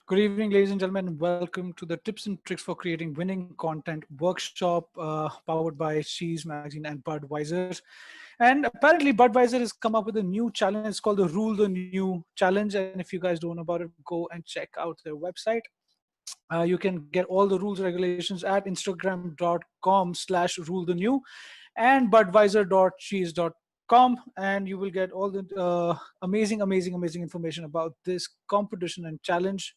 Good evening, ladies and gentlemen. Welcome to the Tips and Tricks for Creating Winning Content workshop powered by Cheese Magazine and Budweiser. And apparently, Budweiser has come up with a new challenge. It's called the Rule the New Challenge. And if you guys don't know about it, go and check out their website. You can get all the rules regulations at instagram.com/rule the new and budweiser.cheese.com, and you will get all the amazing information about this competition and challenge,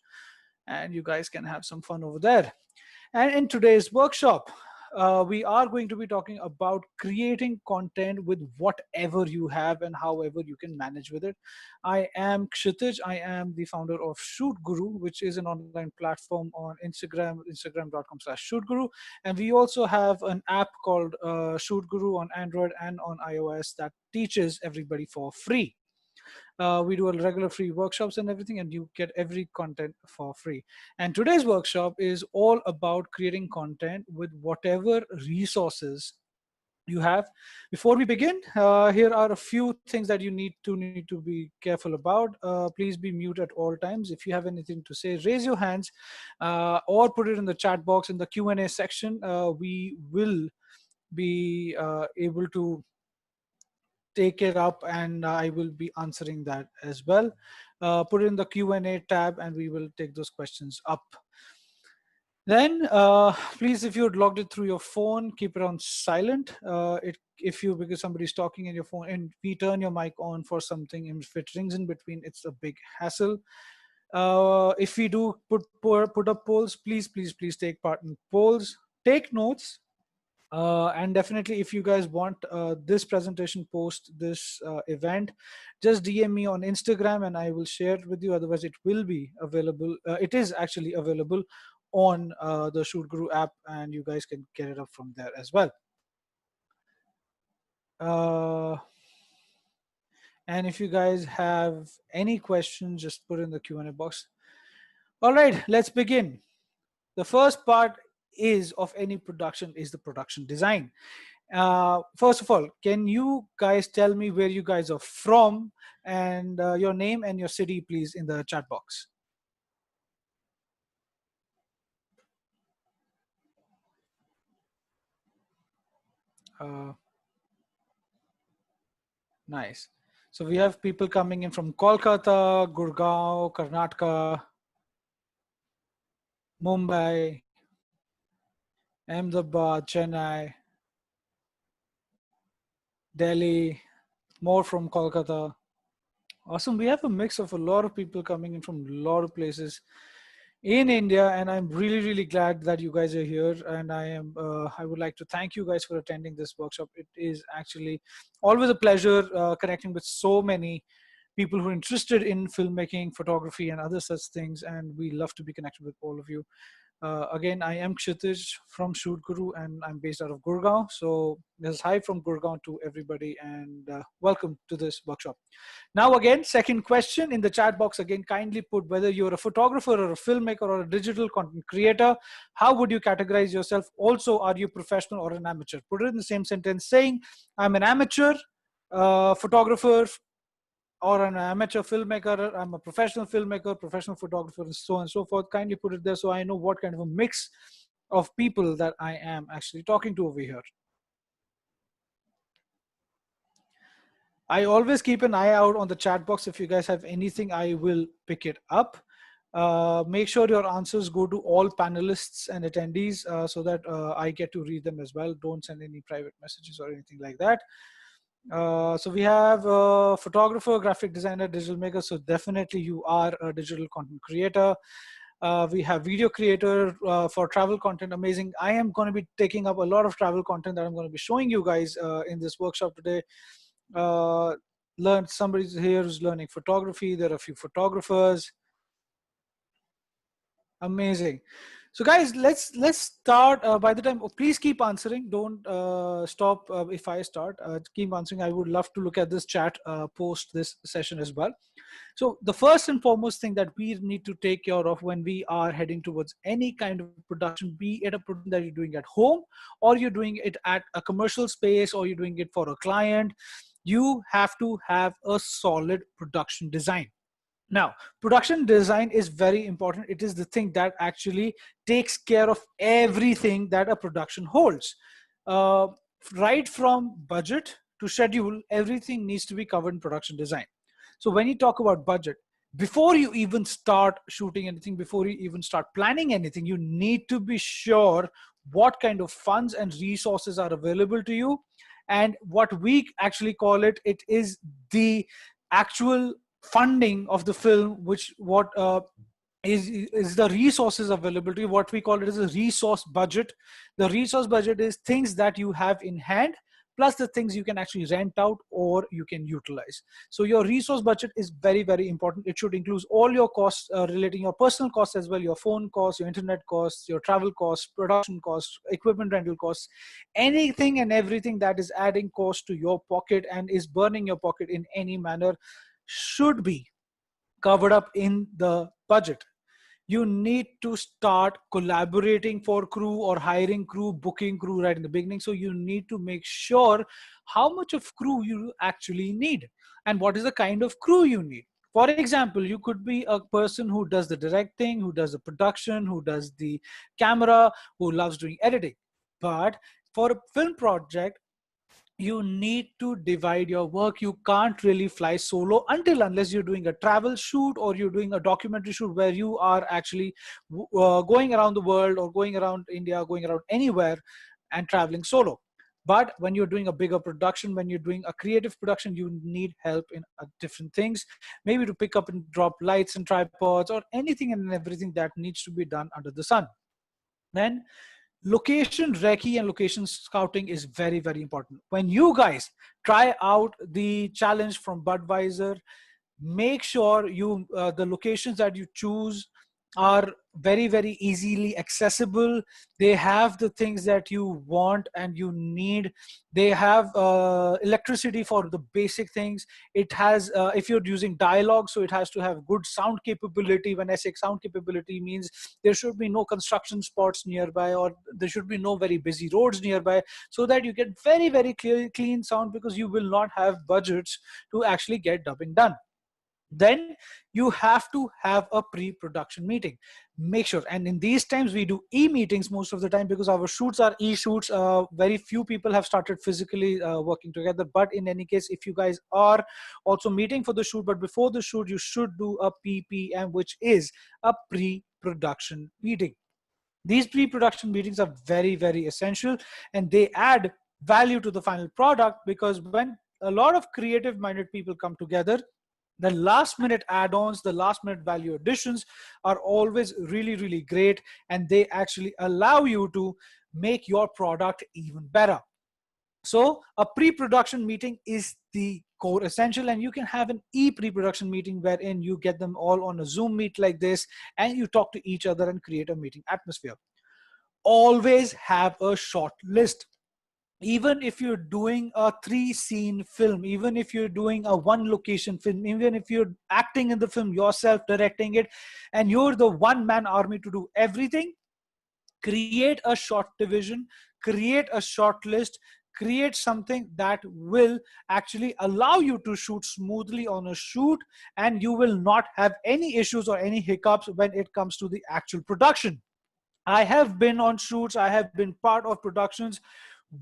and you guys can have some fun over there. And in today's workshop, we are going to be talking about creating content with whatever you have and however you can manage with it. I am Kshitij. I am the founder of Shoot Guru, which is an online platform on Instagram, instagram.com/shootguru. And we also have an app called Shoot Guru on Android and on iOS that teaches everybody for free. We do a regular free workshops and everything, and you get every content for free. And today's workshop is all about creating content with whatever resources you have. Before we begin, here are a few things that you need to be careful about. Please be mute at all times. If you have anything to say, raise your hands or put it in the chat box in the Q&A section. We will be able to take it up, and I will be answering that as well. Put it in the Q&A tab and we will take those questions up. Then please, if you're logged it through your phone, keep it on silent. Because somebody's talking in your phone and we turn your mic on for something, and if it rings in between, it's a big hassle. If we do put up polls, please take part in polls, take notes. And definitely, if you guys want this presentation post this event, just DM me on Instagram and I will share it with you. Otherwise, it will be available. It is actually available on the Shoot Guru app, and you guys can get it up from there as well. And if you guys have any questions, just put in the Q&A box. All right, let's begin. The first part of any production is the production design. First of all, can you guys tell me where you guys are from and your name and your city, please, in the chat box? Nice. So we have people coming in from Kolkata, Gurgaon, Karnataka, Mumbai, Ahmedabad, Chennai, Delhi, more from Kolkata. Awesome. We have a mix of a lot of people coming in from a lot of places in India, and I'm really glad that you guys are here. And I would like to thank you guys for attending this workshop. It is actually always a pleasure connecting with so many people who are interested in filmmaking, photography, and other such things. And we love to be connected with all of you. Again, I am Kshitij from Shoot Guru, and I'm based out of Gurgaon. So this is hi from Gurgaon to everybody, and welcome to this workshop. Now, again, second question in the chat box. Again, kindly put whether you're a photographer or a filmmaker or a digital content creator. How would you categorize yourself? Also, are you professional or an amateur? Put it in the same sentence saying, I'm an amateur photographer, or an amateur filmmaker, I'm a professional filmmaker, professional photographer, and so on and so forth. Kindly put it there so I know what kind of a mix of people that I am actually talking to over here. I always keep an eye out on the chat box. If you guys have anything, I will pick it up. Make sure your answers go to all panelists and attendees so that I get to read them as well. Don't send any private messages or anything like that. So we have a photographer, graphic designer, digital maker. So definitely you are a digital content creator. We have video creator for travel content. Amazing. I am going to be taking up a lot of travel content that I'm going to be showing you guys in this workshop today. Somebody here who's learning photography. There are a few photographers. Amazing. So guys, let's start. By the time, please keep answering. Don't stop if I start. Keep answering. I would love to look at this chat post this session as well. So the first and foremost thing that we need to take care of when we are heading towards any kind of production, be it a production that you're doing at home, or you're doing it at a commercial space, or you're doing it for a client, you have to have a solid production design. Now, production design is very important. It is the thing that actually takes care of everything that a production holds. Uh, right from budget to schedule, everything needs to be covered in production design. So when you talk about budget, before you even start shooting anything, before you even start planning anything, you need to be sure what kind of funds and resources are available to you. And what we actually call it, it is the actual funding of the film, which what is the resources available to you. What we call it is a resource budget. The resource budget is things that you have in hand plus the things you can actually rent out or you can utilize. So your resource budget is very, very important. It should include all your costs relating your personal costs as well, your phone costs, your internet costs, your travel costs, production costs, equipment rental costs, anything and everything that is adding cost to your pocket and is burning your pocket in any manner should be covered up in the budget. You need to start collaborating for crew or hiring crew, booking crew right in the beginning. So you need to make sure how much of crew you actually need and what is the kind of crew you need. For example, you could be a person who does the directing, who does the production, who does the camera, who loves doing editing. But for a film project, you need to divide your work. You can't really fly solo until unless you're doing a travel shoot or you're doing a documentary shoot where you are actually going around the world or going around India, going around anywhere and traveling solo. But when you're doing a bigger production, when you're doing a creative production, you need help in different things, maybe to pick up and drop lights and tripods or anything and everything that needs to be done under the sun. Then location recce and location scouting is very, very important. When you guys try out the challenge from Budweiser, make sure you the locations that you choose are very, very easily accessible. They have the things that you want and you need. They have electricity for the basic things. It has if you're using dialogue, so it has to have good sound capability. When I say sound capability, means there should be no construction spots nearby or there should be no very busy roads nearby, so that you get very, very clear, clean sound, because you will not have budgets to actually get dubbing done. Then you have to have a pre-production meeting. Make sure, and in these times we do e-meetings most of the time because our shoots are e-shoots. Very few people have started physically working together, but in any case, if you guys are also meeting for the shoot, but before the shoot you should do a ppm, which is a pre-production meeting. These pre-production meetings are very, very essential, and they add value to the final product, because when a lot of creative minded people come together, the last minute add-ons, the last minute value additions are always really, really great, and they actually allow you to make your product even better. So a pre-production meeting is the core essential, and you can have an pre-production meeting wherein you get them all on a Zoom meet like this and you talk to each other and create a meeting atmosphere. Always have a short list. Even if you're doing a 3-scene film, even if you're doing a 1-location film, even if you're acting in the film yourself, directing it, and you're the one-man army to do everything, create a short division, create a short list, create something that will actually allow you to shoot smoothly on a shoot, and you will not have any issues or any hiccups when it comes to the actual production. I have been on shoots, I have been part of productions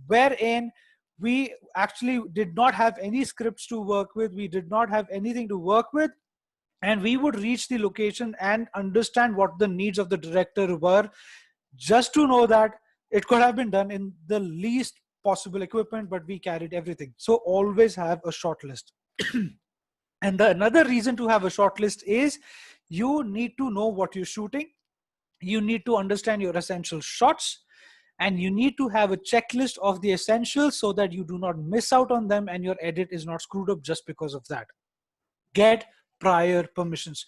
wherein we actually did not have any scripts to work with, we did not have anything to work with, and we would reach the location and understand what the needs of the director were, just to know that it could have been done in the least possible equipment, but we carried everything. So always have a short list. And another reason to have a short list is you need to know what you're shooting, you need to understand your essential shots, and you need to have a checklist of the essentials so that you do not miss out on them and your edit is not screwed up just because of that. Get prior permissions.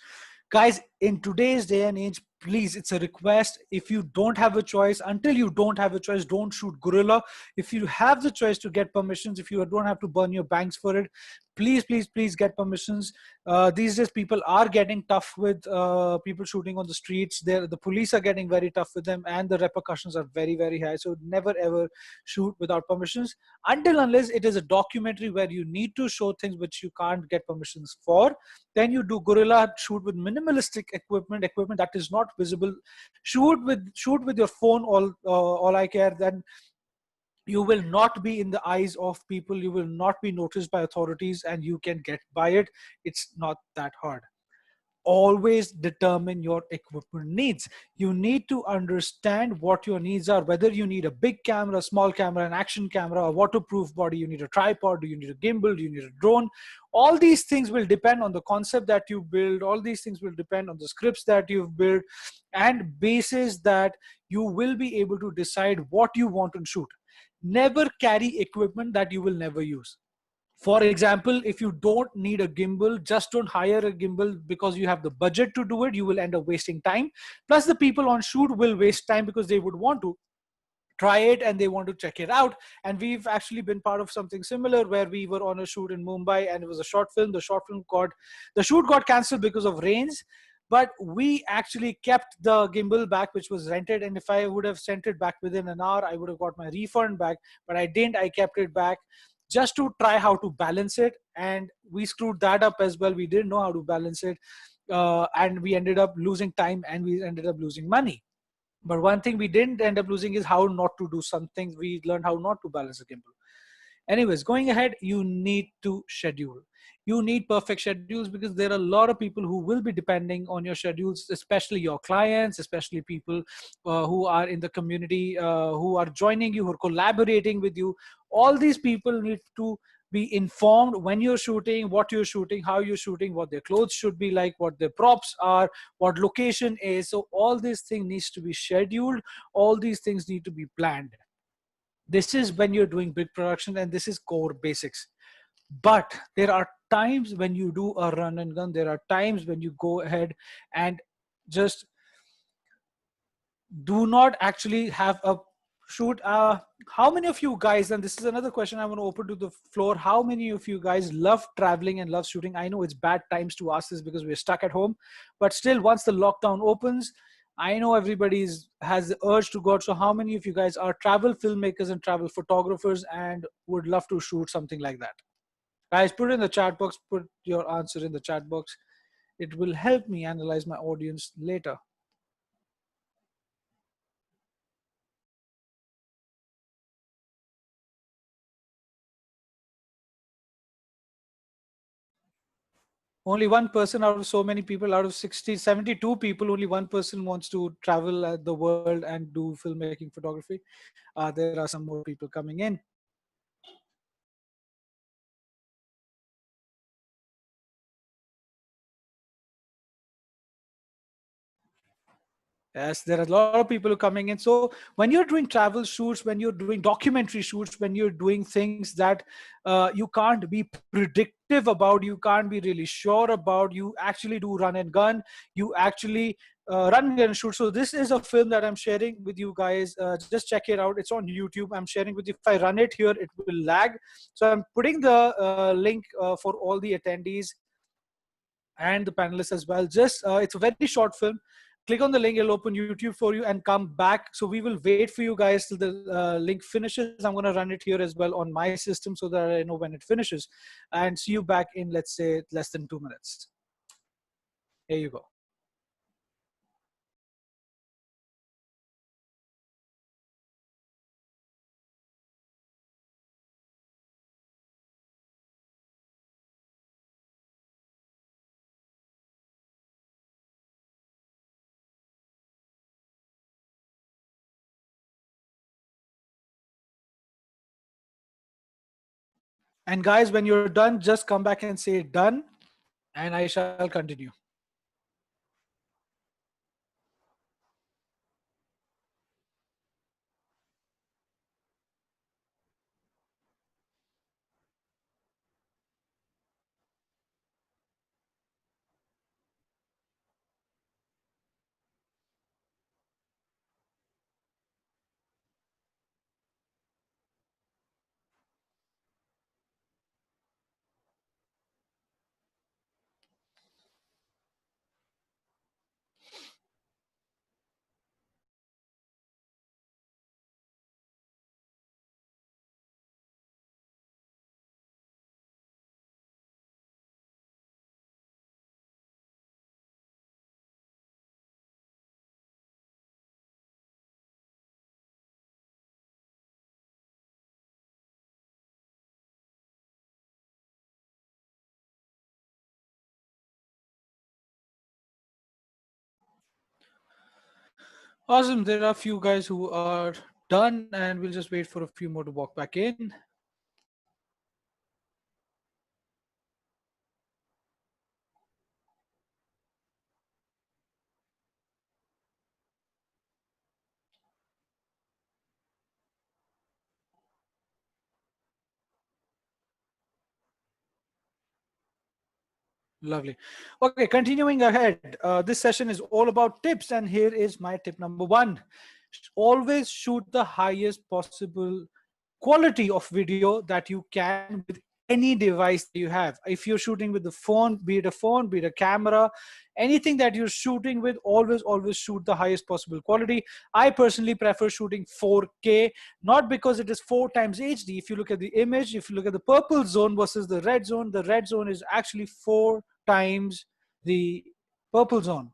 Guys, in today's day and age, please, it's a request. If you don't have a choice, until you don't have a choice, don't shoot gorilla. If you have the choice to get permissions, if you don't have to burn your banks for it, please, please, please get permissions. These days people are getting tough with people shooting on the streets. The police are getting very tough with them, and the repercussions are very, very high. So never ever shoot without permissions, until unless it is a documentary where you need to show things which you can't get permissions for. Then you do guerrilla, shoot with minimalistic equipment that is not visible. Shoot with your phone, all I care. Then you will not be in the eyes of people, you will not be noticed by authorities, and you can get by it. It's not that hard. Always determine your equipment needs. You need to understand what your needs are, whether you need a big camera, small camera, an action camera, a waterproof body, you need a tripod, do you need a gimbal, do you need a drone. All these things will depend on the concept that you build. All these things will depend on the scripts that you've built, and basis that you will be able to decide what you want to shoot. Never carry equipment that you will never use. For example, if you don't need a gimbal, just don't hire a gimbal because you have the budget to do it. You will end up wasting time. Plus, the people on shoot will waste time because they would want to try it and they want to check it out. And we've actually been part of something similar where we were on a shoot in Mumbai, and it was a short film. The shoot got cancelled because of rains, but we actually kept the gimbal back, which was rented. And if I would have sent it back within an hour, I would have got my refund back, but I didn't. I kept it back just to try how to balance it, and we screwed that up as well. We didn't know how to balance it, and we ended up losing time and we ended up losing money. But one thing we didn't end up losing is how not to do some things. We learned how not to balance a gimbal. Anyways, going ahead, you need to schedule. You need perfect schedules because there are a lot of people who will be depending on your schedules, especially your clients, especially people who are in the community, who are joining you, who are collaborating with you. All these people need to be informed when you're shooting, what you're shooting, how you're shooting, what their clothes should be like, what their props are, what location is. So all these things needs to be scheduled. All these things need to be planned. This is when you're doing big production, and this is core basics. But there are times when you do a run and gun. There are times when you go ahead and just do not actually have a shoot. How many of you guys, and this is another question I want to open to the floor, how many of you guys love traveling and love shooting? I know it's bad times to ask this because we're stuck at home, but still, once the lockdown opens, I know everybody's has the urge to go out. So how many of you guys are travel filmmakers and travel photographers and would love to shoot something like that? Guys, put it in the chat box, put your answer in the chat box. It will help me analyze my audience later. Only one person out of so many people, out of 60, 72 people, only one person wants to travel the world and do filmmaking photography. There are some more people coming in. Yes, there are a lot of people coming in. So when you're doing travel shoots, when you're doing documentary shoots, when you're doing things that you can't be predictive about, you can't be really sure about, you actually do run and gun, you actually run and shoot. So this is a film that I'm sharing with you guys. Just check it out. It's on YouTube. I'm sharing with you. If I run it here, it will lag. So I'm putting the link for all the attendees and the panelists as well. Just it's a very short film. Click on the link, it'll open YouTube for you and come back. So we will wait for you guys till the link finishes. I'm going to run it here as well on my system so that I know when it finishes, and see you back in, let's say, less than 2 minutes. Here you go. And guys, when you're done, just come back and say done, and I shall continue. Awesome. There are a few guys who are done, and we'll just wait for a few more to walk back in. Lovely. Okay, continuing ahead. This session is all about tips, and here is my tip number one. Always shoot the highest possible quality of video that you can with any device that you have. If you're shooting with the phone, be it a camera, anything that you're shooting with, always shoot the highest possible quality. I personally prefer shooting 4K, not because it is 4 times HD. If you look at the image, if you look at the purple zone versus the red zone is actually 4 times the purple zone.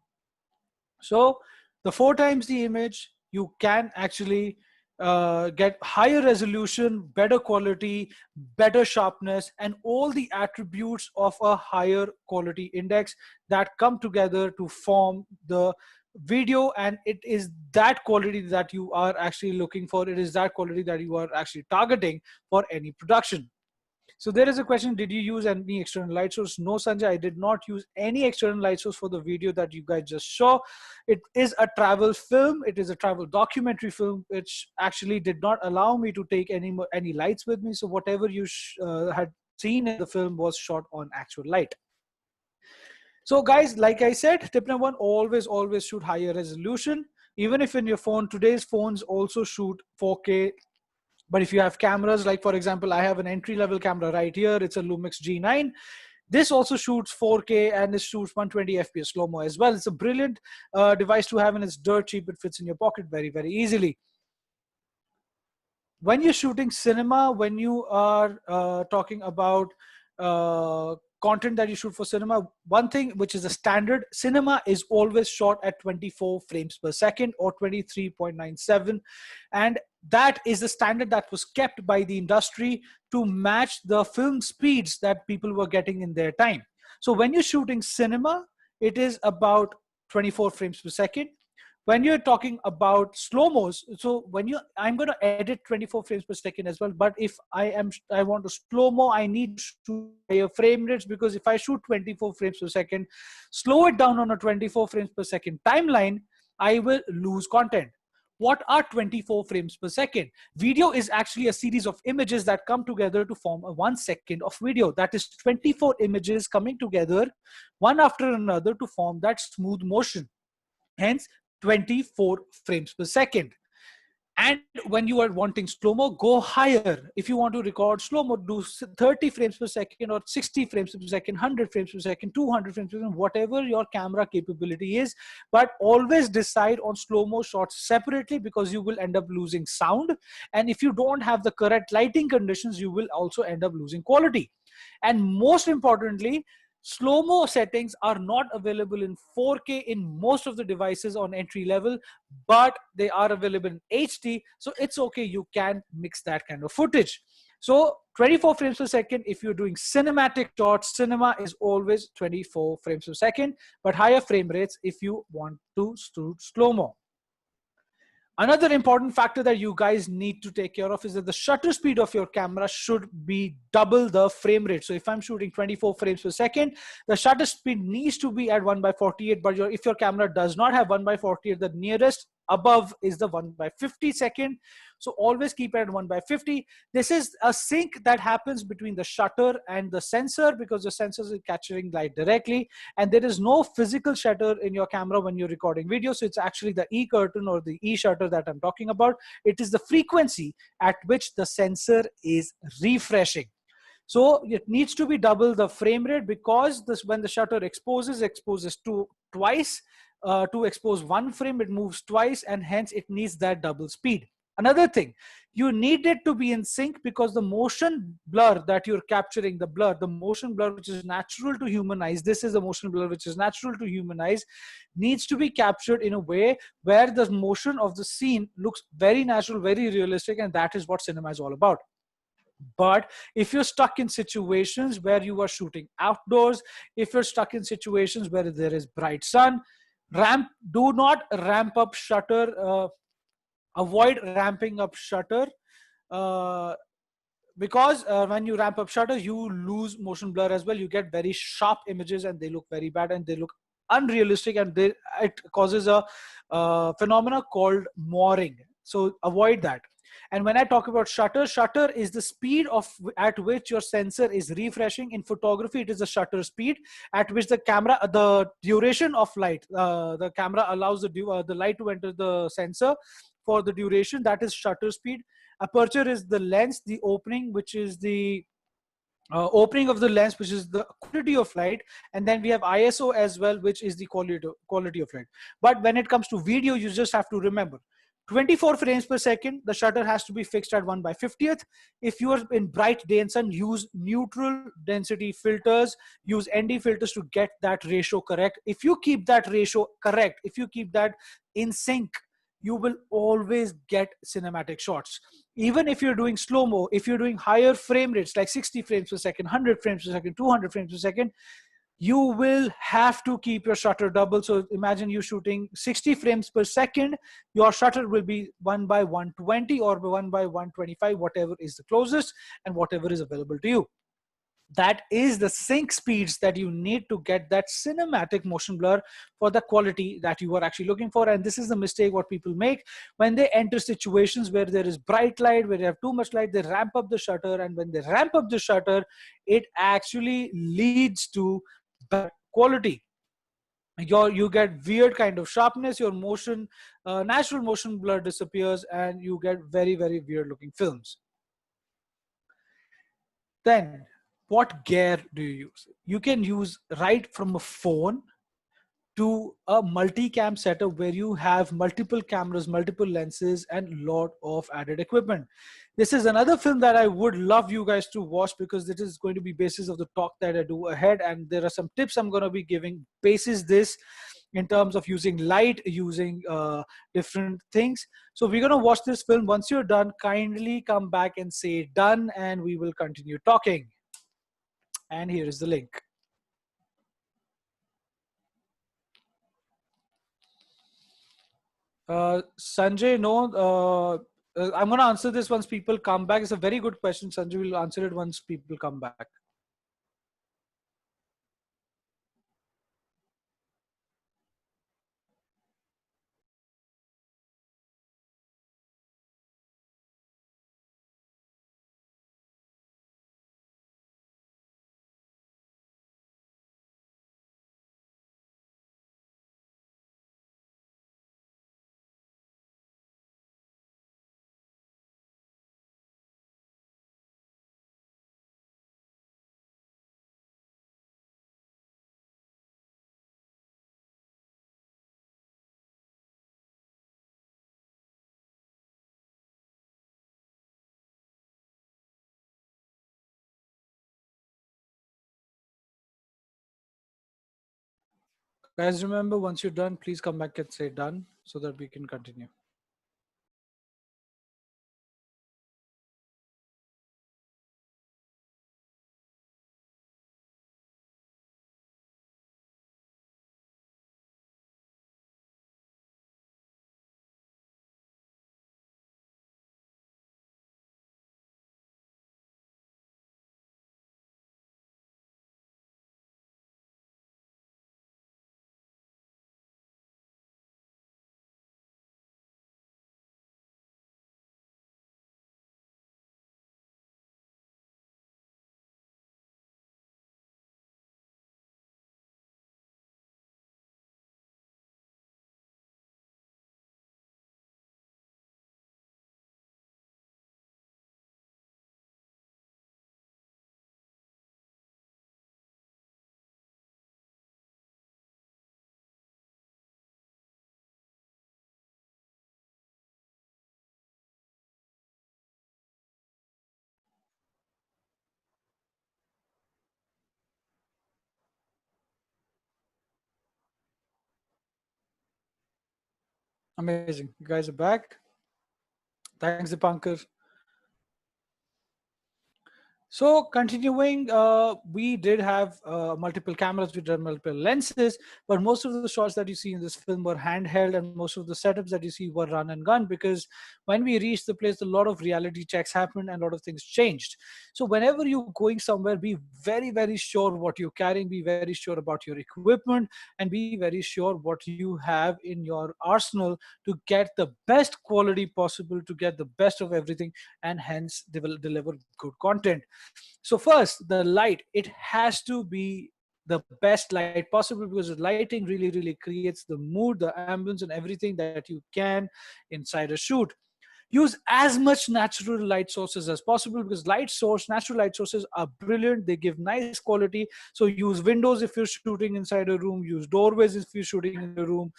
So the 4 times the image, you can actually get higher resolution, better quality, better sharpness, and all the attributes of a higher quality index that come together to form the video. And it is that quality that you are actually looking for. It is that quality that you are actually targeting for any production. So there is a question, did you use any external light source? No, Sanjay, I did not use any external light source for the video that you guys just saw. It is a travel film. It is a travel documentary film, which actually did not allow me to take any lights with me. So whatever you had seen in the film was shot on actual light. So guys, like I said, tip number one, always shoot higher resolution. Even if in your phone, today's phones also shoot 4K. But if you have cameras, like for example, I have an entry-level camera right here. It's a Lumix G9. This also shoots 4K and it shoots 120 FPS slow-mo as well. It's a brilliant device to have, and it's dirt cheap. It fits in your pocket very easily. When you're shooting cinema, when you are talking about content that you shoot for cinema, one thing which is a standard, cinema is always shot at 24 frames per second or 23.97, and that is the standard that was kept by the industry to match the film speeds that people were getting in their time. So when you're shooting cinema, it is about 24 frames per second. When you're talking about slow-mos, so I'm going to edit 24 frames per second as well, but if I want to slow-mo, I need to shoot higher frame rates, because if I shoot 24 frames per second, slow it down on a 24 frames per second timeline, I will lose content. What are 24 frames per second? Video is actually a series of images that come together to form a 1 second of video. That is 24 images coming together one after another to form that smooth motion. Hence 24 frames per second. And when you are wanting slow-mo, go higher. If you want to record slow-mo, do 30 frames per second or 60 frames per second, 100 frames per second, 200 frames per second, whatever your camera capability is. But always decide on slow-mo shots separately, because you will end up losing sound. And if you don't have the correct lighting conditions, you will also end up losing quality. And most importantly, slow-mo settings are not available in 4K in most of the devices on entry level, but they are available in HD. So it's okay, you can mix that kind of footage. So 24 frames per second, if you're doing cinematic shots, cinema is always 24 frames per second, but higher frame rates if you want to shoot slow-mo. Another important factor that you guys need to take care of is that the shutter speed of your camera should be double the frame rate. So if I'm shooting 24 frames per second, the shutter speed needs to be at 1/48. But if your camera does not have 1/48, the nearest above is the 1/50 second. So always keep it at 1/50. This is a sync that happens between the shutter and the sensor, because the sensor is capturing light directly, and there is no physical shutter in your camera when you're recording video. So it's actually the E curtain or the E shutter that I'm talking about. It is the frequency at which the sensor is refreshing. So it needs to be double the frame rate, because when the shutter exposes twice. To expose one frame, it moves twice, and hence it needs that double speed. Another thing, you need it to be in sync, because the motion blur that you're capturing, the motion blur which is natural to human eyes, this is the motion blur which is natural to human eyes, needs to be captured in a way where the motion of the scene looks very natural, very realistic, and that is what cinema is all about. But if you're stuck in situations where you are shooting outdoors, if you're stuck in situations where there is bright sun, Do not ramp up shutter. Avoid ramping up shutter, uh, because when you ramp up shutter, you lose motion blur as well. You get very sharp images and they look very bad and they look unrealistic, and it causes a phenomena called mooring. So avoid that. And when I talk about shutter is the speed at which your sensor is refreshing. In photography, it is the shutter speed at which the duration of light, the camera allows the light to enter the sensor for the duration. That is shutter speed. Aperture is the lens, the opening, which is the opening of the lens, which is the quantity of light. And then we have ISO as well, which is the quality of light. But when it comes to video, you just have to remember 24 frames per second. The shutter has to be fixed at 1/50th. If you are in bright day and sun, use neutral density filters, use ND filters to get that ratio correct. If you keep that ratio correct, if you keep that in sync, you will always get cinematic shots. Even if you're doing slow-mo, if you're doing higher frame rates like 60 frames per second, 100 frames per second, 200 frames per second, you will have to keep your shutter double. So imagine you shooting 60 frames per second, your shutter will be 1/120 or 1/125, whatever is the closest and whatever is available to you. That is the sync speeds that you need to get that cinematic motion blur for the quality that you are actually looking for. And this is the mistake what people make when they enter situations where there is bright light, where they have too much light. They ramp up the shutter, and when they ramp up the shutter, it actually leads to bad quality. You get weird kind of sharpness, your natural motion blur disappears, and you get very weird looking films. Then what gear do you use? You can use right from a phone to a multicam setup where you have multiple cameras, multiple lenses, and lot of added equipment. This is another film that I would love you guys to watch, because this is going to be basis of the talk that I do ahead, and there are some tips I'm going to be giving basis this in terms of using light, using different things. So we're going to watch this film. Once you're done, kindly come back and say done, and we will continue talking. And here is the link. Sanjay, no, I'm going to answer this once people come back. It's a very good question. Sanjay will answer it once people come back. Guys, remember, once you're done, please come back and say done so that we can continue. Amazing. You guys are back. Thanks, Dipankar. So continuing, we did have multiple cameras, we did multiple lenses, but most of the shots that you see in this film were handheld, and most of the setups that you see were run and gun, because when we reached the place, a lot of reality checks happened and a lot of things changed. So whenever you're going somewhere, be very, very sure what you're carrying, be very sure about your equipment, and be very sure what you have in your arsenal to get the best quality possible, to get the best of everything, and hence they will deliver good content. So first, the light, it has to be the best light possible, because the lighting really creates the mood, the ambience, and everything that you can inside a shoot. Use as much natural light sources as possible, because natural light sources are brilliant, they give nice quality. So use windows if you're shooting inside a room, use doorways if you're shooting in a room.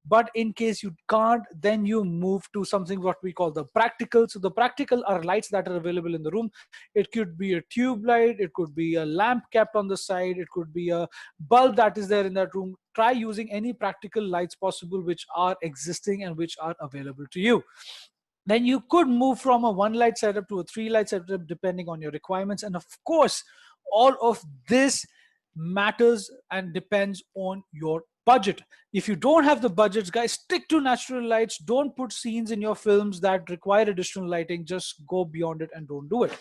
But in case you can't, then you move to something what we call the practical. So the practical are lights that are available in the room. It could be a tube light, it could be a lamp kept on the side, it could be a bulb that is there in that room. Try using any practical lights possible which are existing and which are available to you. Then you could move from a one light setup to a three light setup depending on your requirements. And of course, all of this matters and depends on your budget. If you don't have the budgets, guys, stick to natural lights. Don't put scenes in your films that require additional lighting. Just go beyond it and don't do it.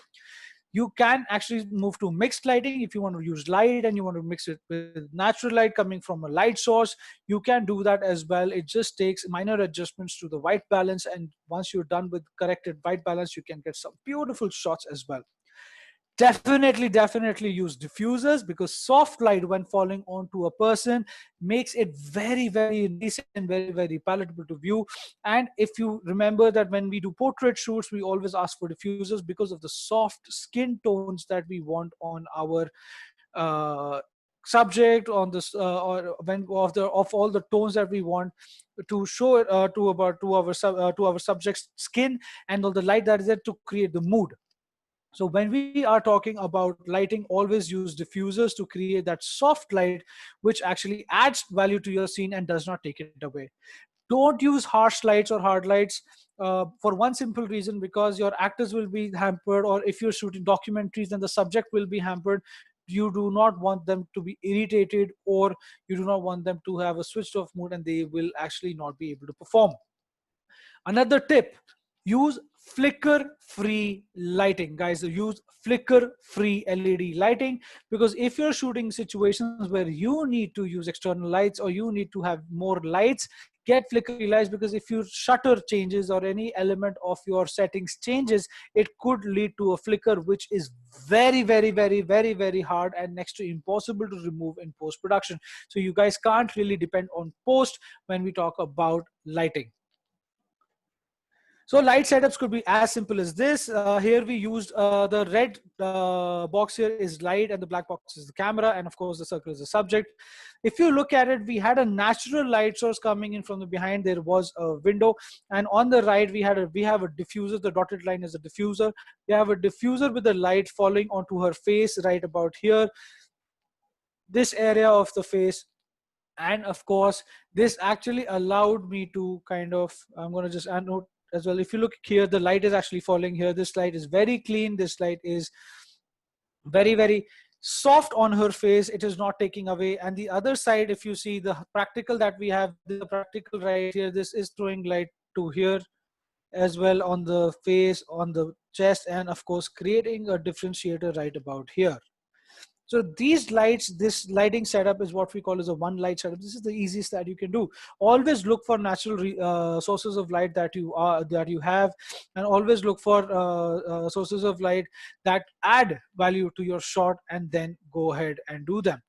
You can actually move to mixed lighting. If you want to use light and you want to mix it with natural light coming from a light source, you can do that as well. It just takes minor adjustments to the white balance, and once you're done with corrected white balance, you can get some beautiful shots as well. Definitely use diffusers, because soft light when falling onto a person makes it very nice and very palatable to view. And if you remember that when we do portrait shoots, we always ask for diffusers because of the soft skin tones that we want on our subject, on this or when of all the tones that we want to show it to our subject's skin, and all the light that is there to create the mood. So when we are talking about lighting, always use diffusers to create that soft light, which actually adds value to your scene and does not take it away. Don't use harsh lights or hard lights, for one simple reason, because your actors will be hampered, or if you're shooting documentaries, then the subject will be hampered. You do not want them to be irritated, or you do not want them to have a switched off mood and they will actually not be able to perform. Another tip, use flicker free lighting. Guys, use flicker free LED lighting, because if you're shooting situations where you need to use external lights or you need to have more lights, get flicker free lights, because if your shutter changes or any element of your settings changes, it could lead to a flicker, which is very hard and next to impossible to remove in post production. So you guys can't really depend on post when we talk about lighting. So light setups could be as simple as this. Here we used the red box here is light, and the black box is the camera, and of course the circle is the subject. If you look at it, we had a natural light source coming in from the behind. There was a window, and on the right we have a diffuser. The dotted line is a diffuser. We have a diffuser with the light falling onto her face right about here, this area of the face. And of course, this actually allowed me to kind of, I'm going to just add note as well. If you look here, the light is actually falling here. This light is very clean. This light is very soft on her face. It is not taking away. And the other side, if you see the practical that we have, the practical right here, this is throwing light to here as well, on the face, on the chest, and of course creating a differentiator right about here. So these lights, this lighting setup is what we call as a one light setup. This is the easiest that you can do. Always look for natural sources of light that you have, and always look for sources of light that add value to your shot, and then go ahead and do them.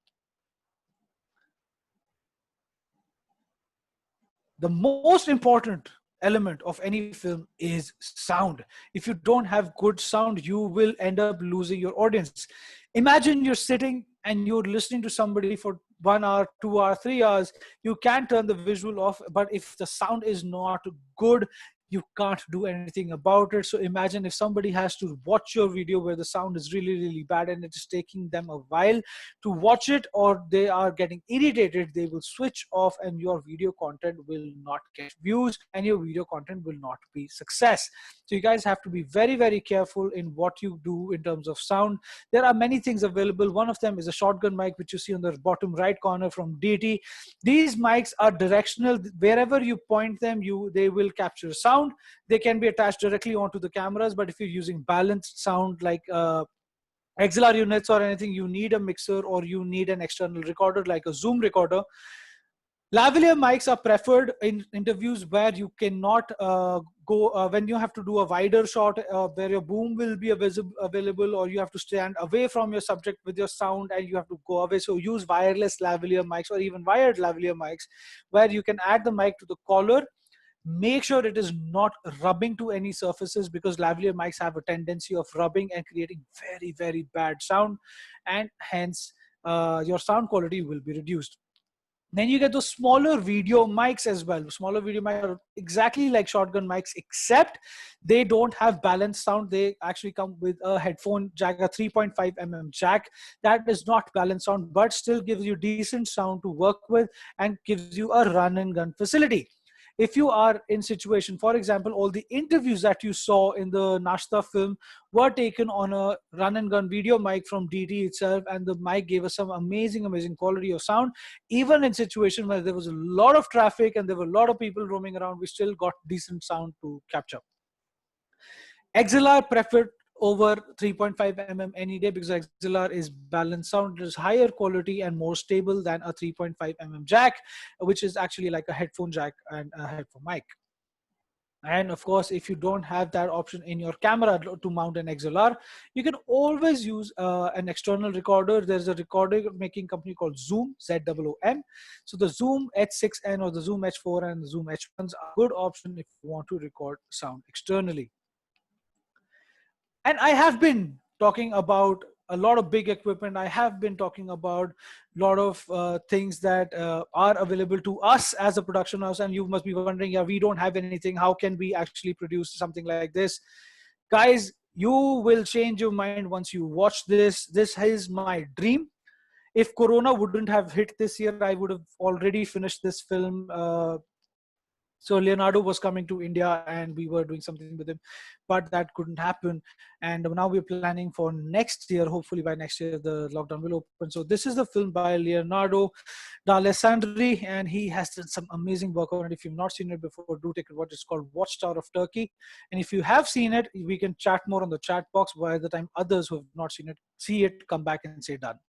The most important element of any film is sound. If you don't have good sound, you will end up losing your audience. Imagine you're sitting and you're listening to somebody for 1 hour, 2 hours, 3 hours. You can turn the visual off, but if the sound is not good, you can't do anything about it. So imagine if somebody has to watch your video where the sound is really, really bad and it is taking them a while to watch it, or they are getting irritated, they will switch off and your video content will not get views and your video content will not be success. So you guys have to be very, very careful in what you do in terms of sound. There are many things available. One of them is a shotgun mic, which you see on the bottom right corner from DT. These mics are directional. Wherever you point them, they will capture sound. They can be attached directly onto the cameras, but if you're using balanced sound like XLR units or anything, you need a mixer or you need an external recorder like a Zoom recorder. Lavalier mics are preferred in interviews where you cannot go, when you have to do a wider shot where your boom will be available, or you have to stand away from your subject with your sound and you have to go away. So use wireless lavalier mics or even wired lavalier mics where you can add the mic to the collar. Make sure it is not rubbing to any surfaces, because lavalier mics have a tendency of rubbing and creating very, very bad sound, and hence your sound quality will be reduced. Then you get those smaller video mics as well. Smaller video mics are exactly like shotgun mics, except they don't have balanced sound. They actually come with a headphone jack, a 3.5 mm jack. That is not balanced sound, but still gives you decent sound to work with and gives you a run and gun facility. If you are in situation, for example, all the interviews that you saw in the Nashta film were taken on a run and gun video mic from DT itself, and the mic gave us some amazing, amazing quality of sound. Even in situation where there was a lot of traffic and there were a lot of people roaming around, we still got decent sound to capture. XLR preferred over 3.5 mm any day, because XLR is balanced sound. It is higher quality and more stable than a 3.5 mm jack, which is actually like a headphone jack and a headphone mic. And of course, if you don't have that option in your camera to mount an XLR, you can always use an external recorder. There's a recorder making company called Zoom, ZOOM. So the Zoom H6N or the Zoom H4 and the Zoom H1s are a good option if you want to record sound externally. And I have been talking about a lot of big equipment. I have been talking about a lot of things that are available to us as a production house, and you must be wondering, yeah, we don't have anything, how can we actually produce something like this? Guys, you will change your mind once you watch this. This is my dream. If Corona wouldn't have hit this year, I would have already finished this film. So Leonardo was coming to India and we were doing something with him, but that couldn't happen. And now we're planning for next year. Hopefully by next year, the lockdown will open. So this is the film by Leonardo D'Alessandri, and he has done some amazing work on it. If you've not seen it before, do take it watch. It's called Watchtower of Turkey. And if you have seen it, we can chat more on the chat box. By the time others who have not seen it see it, come back and say done.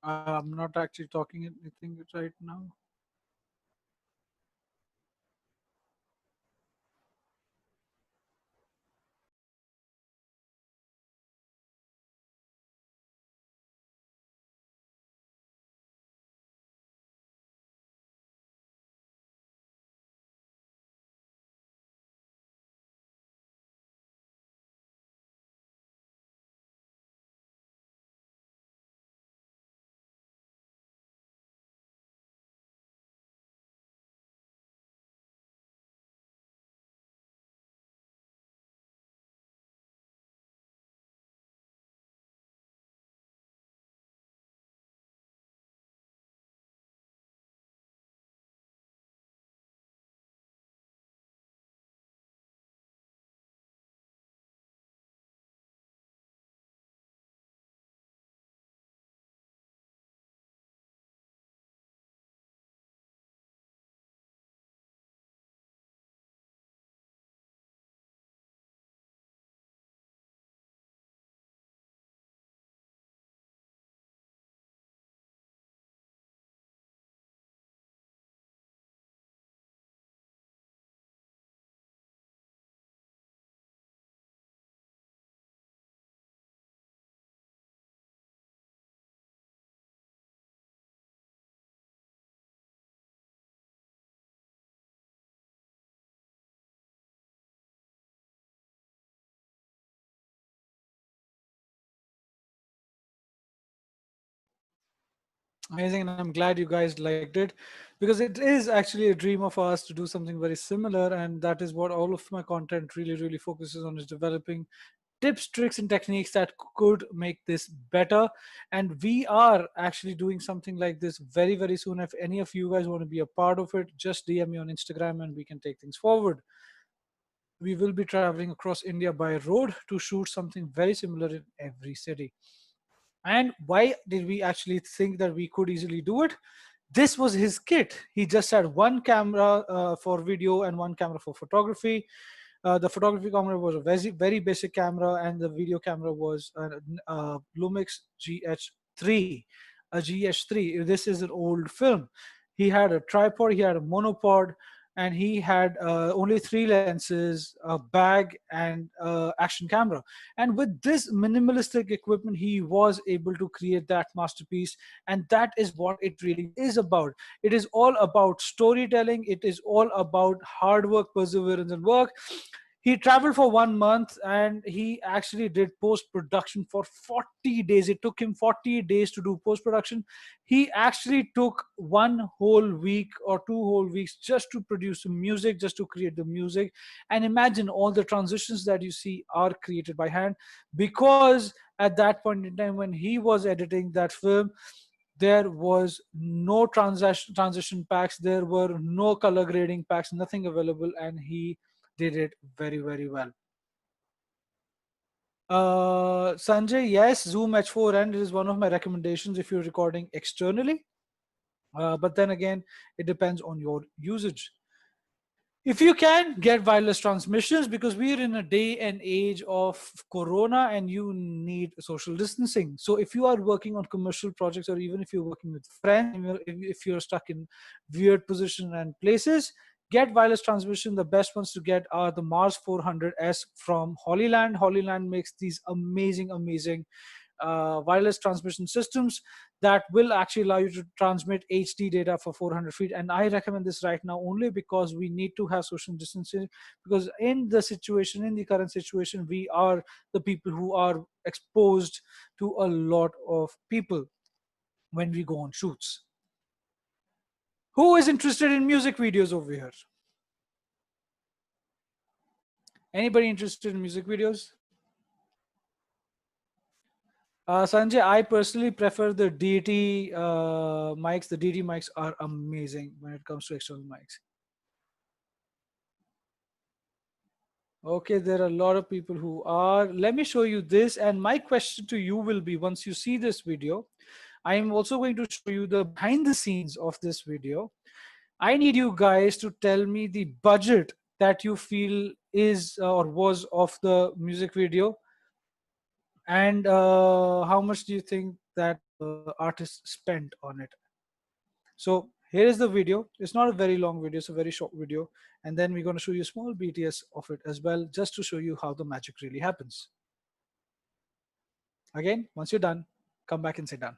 I'm not actually talking anything right now. Amazing, and I'm glad you guys liked it, because it is actually a dream of ours to do something very similar, and that is what all of my content really focuses on, is developing tips, tricks, and techniques that could make this better. And we are actually doing something like this very soon. If any of you guys want to be a part of it, just DM me on Instagram and we can take things forward. We will be traveling across India by road to shoot something very similar in every city. And why did we actually think that we could easily do it? This was his kit. He just had one camera for video and one camera for photography. The photography camera was a very basic camera, and the video camera was a Lumix GH3, a GH3. This is an old film. He had a tripod, he had a monopod, and he had only three lenses, a bag, and action camera. And with this minimalistic equipment, he was able to create that masterpiece. And that is what it really is about. It is all about storytelling. It is all about hard work, perseverance, and work. He traveled for 1 month and he actually did post production for 40 days. It took him 40 days to do post production. He actually took 1 whole week or 2 whole weeks just to produce the music, just to create the music. And imagine all the transitions that you see are created by hand, because at that point in time when he was editing that film, there was no transition packs, there were no color grading packs, nothing available, and he did it very well. Sanjay, yes, Zoom H4n is one of my recommendations if you're recording externally. But then again, it depends on your usage. If you can, get wireless transmissions, because we're in a day and age of corona and you need social distancing. So if you are working on commercial projects, or even if you're working with friends, if you're stuck in weird position and places, get wireless transmission. The best ones to get are the Mars 400S from Holyland. Holyland makes these amazing wireless transmission systems that will actually allow you to transmit HD data for 400 feet. And I recommend this right now only because we need to have social distancing, because in the current situation, we are the people who are exposed to a lot of people when we go on shoots. Who is interested in music videos over here? Anybody interested in music videos? Sanjay, I personally prefer the DT mics. The DT mics are amazing when it comes to external mics. Okay, there are a lot of people who are. Let me show you this. And my question to you will be, once you see this video, I am also going to show you the behind the scenes of this video. I need you guys to tell me the budget that you feel is or was of the music video, and how much do you think that artist spent on it. So here is the video. It's not a very long video, it's a very short video. And then we're going to show you a small BTS of it as well, just to show you how the magic really happens. Again, once you're done, come back and say done.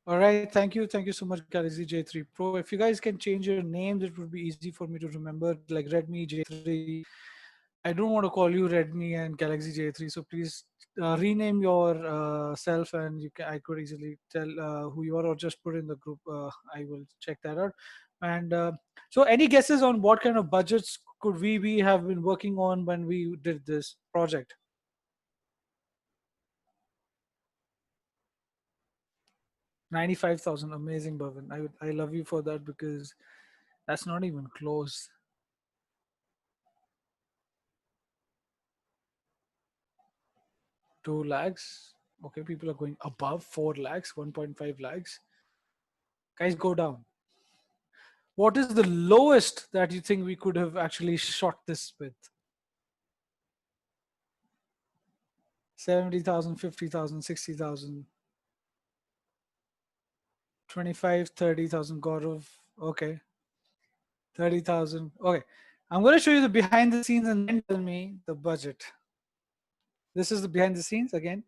All right, thank you so much, Galaxy J3 Pro. If you guys can change your names, it would be easy for me to remember, like Redmi J3. I don't want to call you Redmi and Galaxy J3, so please rename your self, and I could easily tell who you are, or just put in the group. I will check that out. And so, any guesses on what kind of budgets could we be have been working on when we did this project? 95,000. Amazing, Bhavin. I love you for that, because that's not even close. 2 lakhs. Okay, people are going above 4 lakhs, 1.5 lakhs. Guys, go down. What is the lowest that you think we could have actually shot this with? 70,000, 50,000, 60,000, 25, 30,000. Gaurav. Okay. 30,000. Okay. I'm going to show you the behind the scenes and then tell me the budget. This is the behind the scenes again.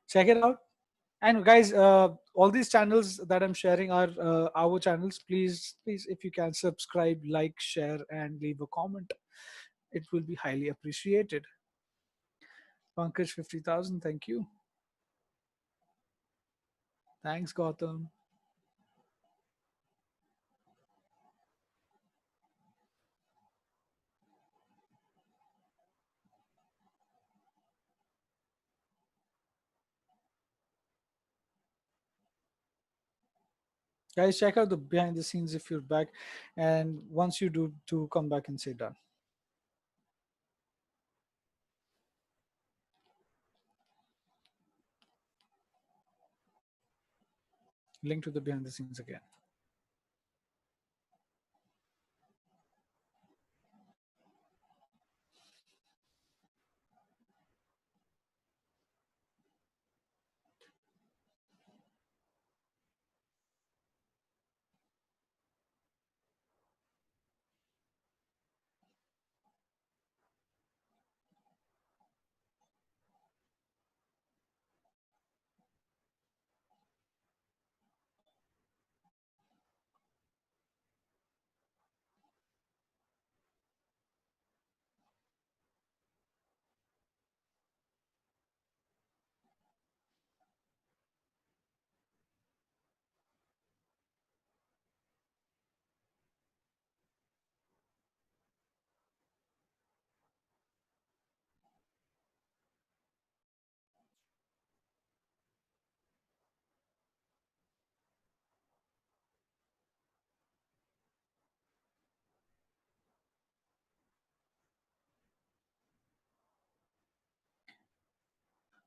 Check it out. And guys, all these channels that I'm sharing are our channels. Please, if you can subscribe, like, share, and leave a comment, it will be highly appreciated. Pankaj 50,000, thank you. Thanks, Gautam. Guys, check out the behind the scenes if you're back, and once you do, to come back and say done. Link to the behind the scenes again.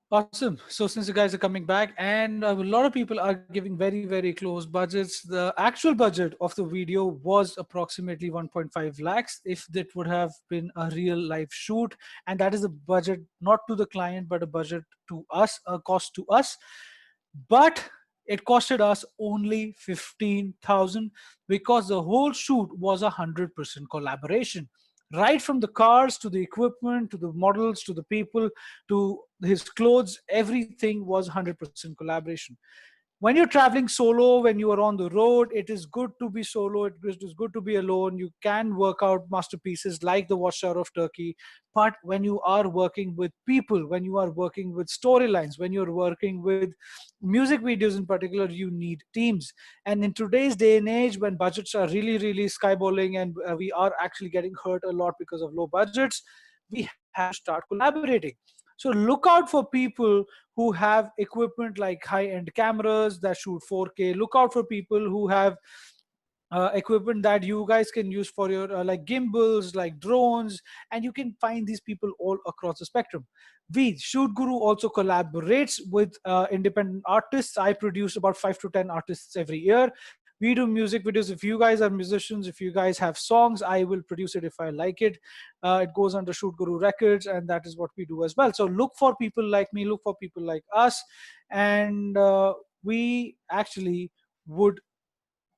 Awesome. So since you guys are coming back, and a lot of people are giving very, very close budgets, the actual budget of the video was approximately 1.5 lakhs if that would have been a real life shoot. And that is a budget not to the client, but a budget to us, a cost to us. But it costed us only 15,000 because the whole shoot was 100% collaboration, right from the cars to the equipment to the models to the people to his clothes. Everything was 100% collaboration. When you're traveling solo, when you are on the road, it is good to be solo, it is good to be alone. You can work out masterpieces like the Watchtower of Turkey. But when you are working with people, when you are working with storylines, when you're working with music videos in particular, you need teams. And in today's day and age, when budgets are really, really skyballing, and we are actually getting hurt a lot because of low budgets, we have to start collaborating. So look out for people who have equipment like high-end cameras that shoot 4K. Look out for people who have equipment that you guys can use for your like gimbals, like drones, and you can find these people all across the spectrum. We Shoot Guru also collaborates with independent artists. I produce about 5 to 10 artists every year. We do music videos. If you guys are musicians, if you guys have songs, I will produce it if I like it. It goes under Shoot Guru Records, and that is what we do as well. So look for people like me, look for people like us, and we actually would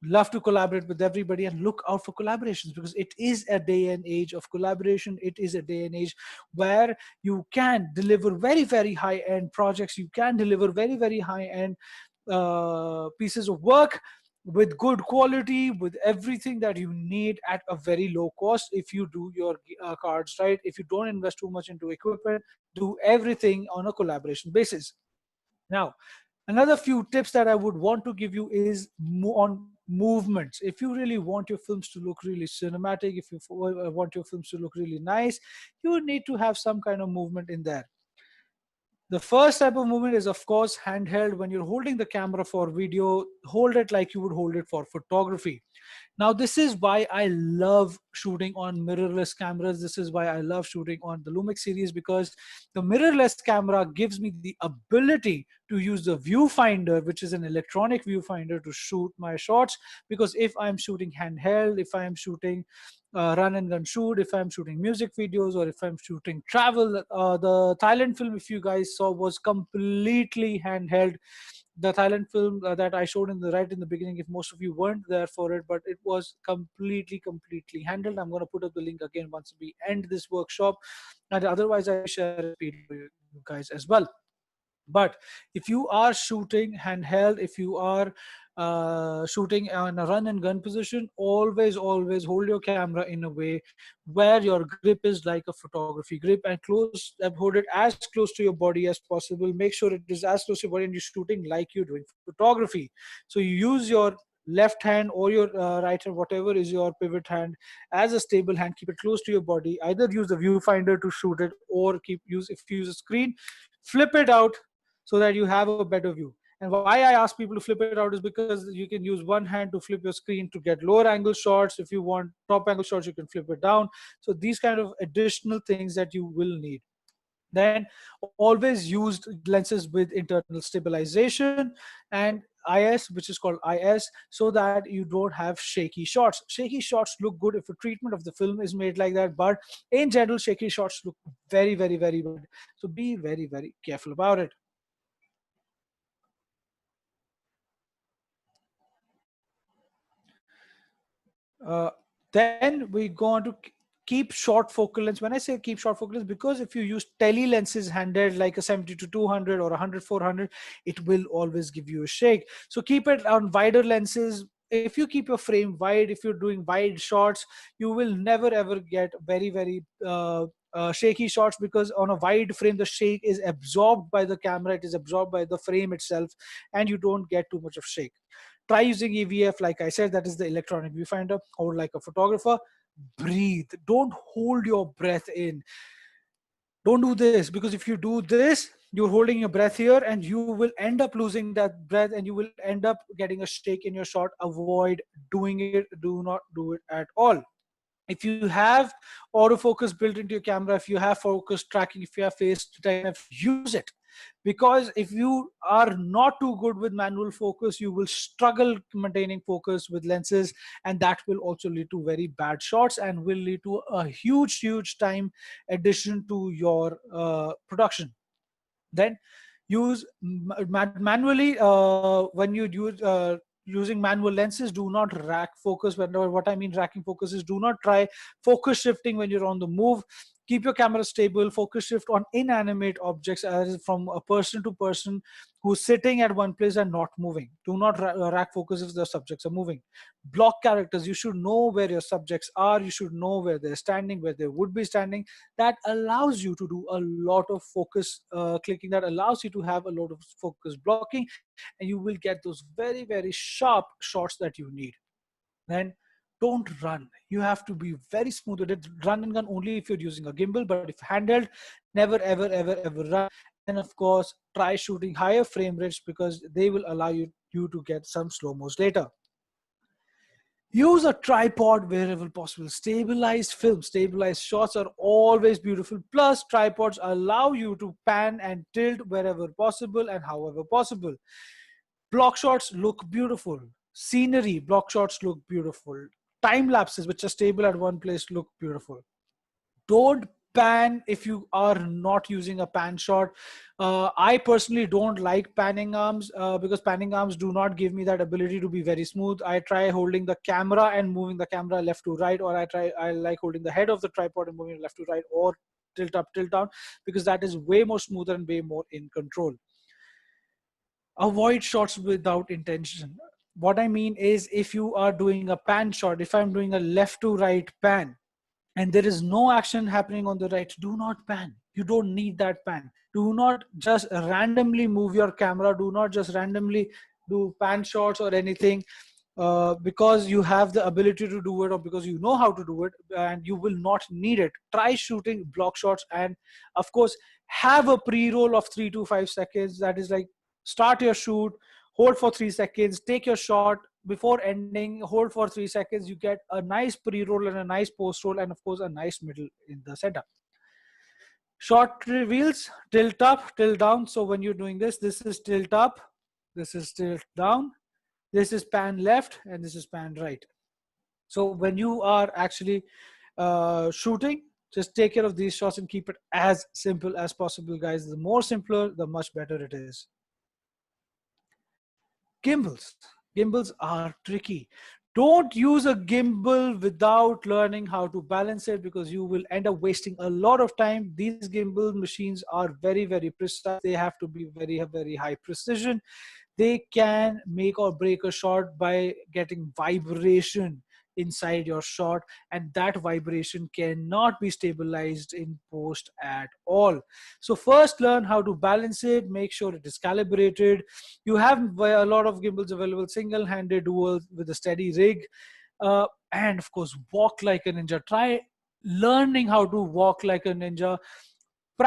love to collaborate with everybody. And look out for collaborations, because it is a day and age of collaboration. It is a day and age where you can deliver very, very high end projects. You can deliver very, very high end pieces of work with good quality, with everything that you need at a very low cost, if you do your cards right, if you don't invest too much into equipment, do everything on a collaboration basis. Now, another few tips that I would want to give you is on movements. If you really want your films to look really cinematic, if you want your films to look really nice, you need to have some kind of movement in there. The first type of movement is, of course, handheld. When you're holding the camera for video, hold it like you would hold it for photography. Now, this is why I love shooting on mirrorless cameras. This is why I love shooting on the Lumix series, because the mirrorless camera gives me the ability to use the viewfinder, which is an electronic viewfinder, to shoot my shots. Because if I'm shooting handheld, if I'm shooting run and gun shoot, if I'm shooting music videos, or if I'm shooting travel, the Thailand film, if you guys saw, was completely handheld. The Thailand film that I showed in the right in the beginning, if most of you weren't there for it, but it was completely handled. I'm going to put up the link again once we end this workshop, and otherwise I share it for you guys as well. But if you are shooting handheld, if you are shooting on a run and gun position, always hold your camera in a way where your grip is like a photography grip, and hold it as close to your body as possible. Make sure it is as close to your body and you're shooting like you're doing photography. So you use your left hand or your right hand, whatever is your pivot hand, as a stable hand. Keep it close to your body. Either use the viewfinder to shoot it, or if you use a screen, flip it out so that you have a better view. And why I ask people to flip it out is because you can use one hand to flip your screen to get lower angle shots. If you want top angle shots, you can flip it down. So these kind of additional things that you will need. Then always use lenses with internal stabilization and IS, which is called IS, so that you don't have shaky shots. Shaky shots look good if a treatment of the film is made like that, but in general, shaky shots look very bad. So be very careful about it. Uh, then we go on to keep short focal length. When I say keep short focal length, because if you use tele lenses handheld like a 70 to 200 or 100-400, it will always give you a shake. So keep it on wider lenses. If you keep your frame wide, if you're doing wide shots, you will never ever get very shaky shots, because on a wide frame the shake is absorbed by the camera, it is absorbed by the frame itself, and you don't get too much of shake. Try using EVF, like I said, that is the electronic viewfinder. Hold like a photographer. Breathe. Don't hold your breath in. Don't do this, because if you do this, you're holding your breath here and you will end up losing that breath and you will end up getting a shake in your shot. Avoid doing it. Do not do it at all. If you have autofocus built into your camera, if you have focus tracking, if you have face detection, use it. Because if you are not too good with manual focus, you will struggle maintaining focus with lenses, and that will also lead to very bad shots and will lead to a huge time addition to your production. Then use manually when you use using manual lenses, do not rack focus. What I mean racking focus is, do not try focus shifting when you're on the move. Keep your camera stable. Focus shift on inanimate objects, as from a person to person who's sitting at one place and not moving. Do not rack focus if the subjects are moving. Block characters. You should know where your subjects are. You should know where they're standing, where they would be standing. That allows you to do a lot of focus clicking, that allows you to have a lot of focus blocking, and you will get those very sharp shots that you need. Then don't run. You have to be very smooth with it. Run and gun only if you're using a gimbal, but if handheld, never ever run. And of course, try shooting higher frame rates, because they will allow you to get some slow-mos later. Use a tripod wherever possible. Stabilized film, stabilized shots are always beautiful. Plus, tripods allow you to pan and tilt wherever possible and however possible. Block shots look beautiful. Scenery, block shots look beautiful. Time lapses, which are stable at one place, look beautiful. Don't pan if you are not using a pan shot. I personally don't like panning arms, because panning arms do not give me that ability to be very smooth. I try holding the camera and moving the camera left to right, or I like holding the head of the tripod and moving left to right, or tilt up, tilt down, because that is way more smoother and way more in control. Avoid shots without intention. What I mean is, if you are doing a pan shot, if I'm doing a left to right pan, and there is no action happening on the right, do not pan. You don't need that pan. Do not just randomly move your camera. Do not just randomly do pan shots or anything, because you have the ability to do it, or because you know how to do it, and you will not need it. Try shooting block shots, and of course, have a pre-roll of 3 to 5 seconds. That is like, start your shoot, hold for 3 seconds, take your shot. Before ending, hold for 3 seconds. You get a nice pre-roll and a nice post-roll, and of course a nice middle in the setup. Short reveals, tilt up, tilt down. So when you're doing this is tilt up, this is tilt down, this is pan left, and this is pan right. So when you are actually shooting, just take care of these shots and keep it as simple as possible, guys. The more simpler, the much better it is. Gimbals. Gimbals are tricky. Don't use a gimbal without learning how to balance it, because you will end up wasting a lot of time. These gimbal machines are very, very precise. They have to be very, very high precision. They can make or break a shot by getting vibration inside your shot, and that vibration cannot be stabilized in post at all. So first learn how to balance it, make sure it is calibrated. You have a lot of gimbals available, single-handed, dual, with a steady rig, and of course walk like a ninja. Try learning how to walk like a ninja.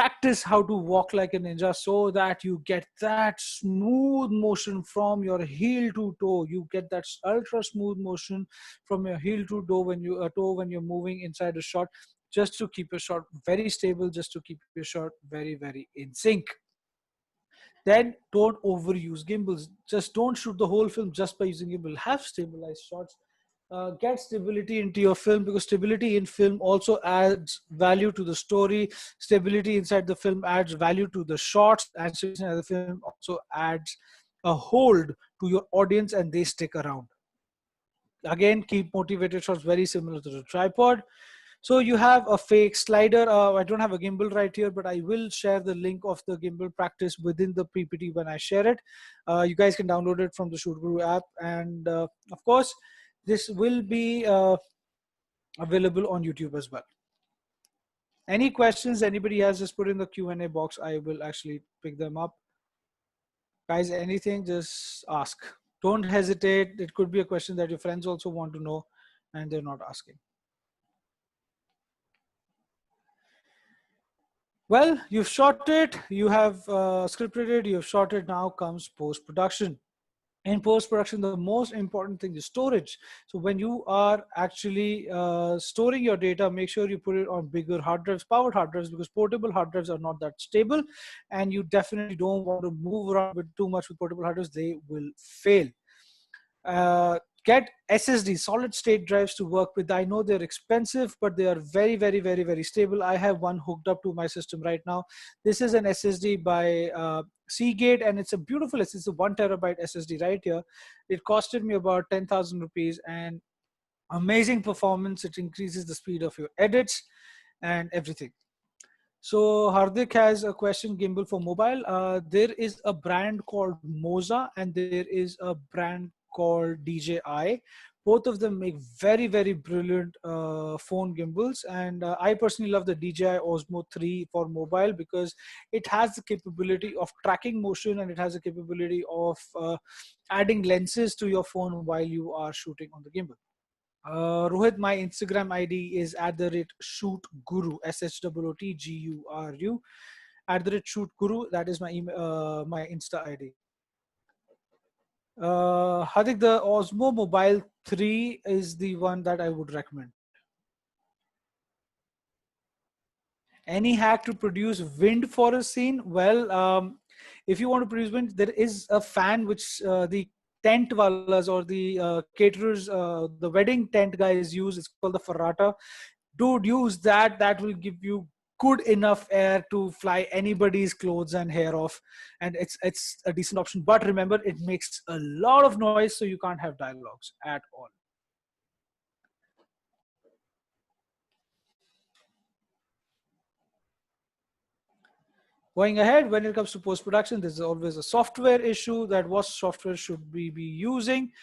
Practice how to walk like a ninja, so that you get that smooth motion from your heel to toe. You get that ultra smooth motion from your heel to toe when you're moving inside a shot, just to keep your shot very stable, just to keep your shot very, very in sync. Then don't overuse gimbals. Just don't shoot the whole film just by using gimbal. Have stabilized shots. Get stability into your film, because stability in film also adds value to the story. Stability inside the film adds value to the shots, and stability inside the film also adds a hold to your audience, and they stick around. Again, keep motivated shots, very similar to the tripod. So you have a fake slider. I don't have a gimbal right here, but I will share the link of the gimbal practice within the PPT when I share it. You guys can download it from the Shoot Guru app. And of course, this will be available on YouTube as well. Any questions anybody has, just put in the Q&A box. I will actually pick them up. Guys, anything, just ask. Don't hesitate. It could be a question that your friends also want to know and they're not asking. Well, you've shot it, you have scripted it, you've shot it. Now comes post-production. In post-production, the most important thing is storage. So when you are actually storing your data, make sure you put it on bigger hard drives, powered hard drives, because portable hard drives are not that stable, and you definitely don't want to move around with too much with portable hard drives. They will fail. Get SSD, solid state drives, to work with. I know they're expensive, but they are very, very, very, very stable. I have one hooked up to my system right now. This is an SSD by Seagate, and it's a beautiful, it's a 1 terabyte SSD right here. It costed me about 10,000 rupees, and amazing performance. It increases the speed of your edits and everything. So Hardik has a question, gimbal for mobile. There is a brand called Moza, and there is a brand called DJI. Both of them make very, very brilliant phone gimbals. And I personally love the DJI Osmo 3 for mobile, because it has the capability of tracking motion, and it has the capability of adding lenses to your phone while you are shooting on the gimbal. Rohit, my Instagram ID is @shootguru, SHOOTGURU, @shootguru. That is my email, my Insta ID. Hadik, the Osmo Mobile 3 is the one that I would recommend. Any hack to produce wind for a scene? Well, if you want to produce wind, there is a fan which the tent wallas or the caterers, the wedding tent guys use. It's called the Ferrata. Dude, use that. That will give you good enough air to fly anybody's clothes and hair off, and it's a decent option. But remember, it makes a lot of noise, so you can't have dialogues at all. Going ahead, when it comes to post-production, there's always a software issue, that what software should we be using.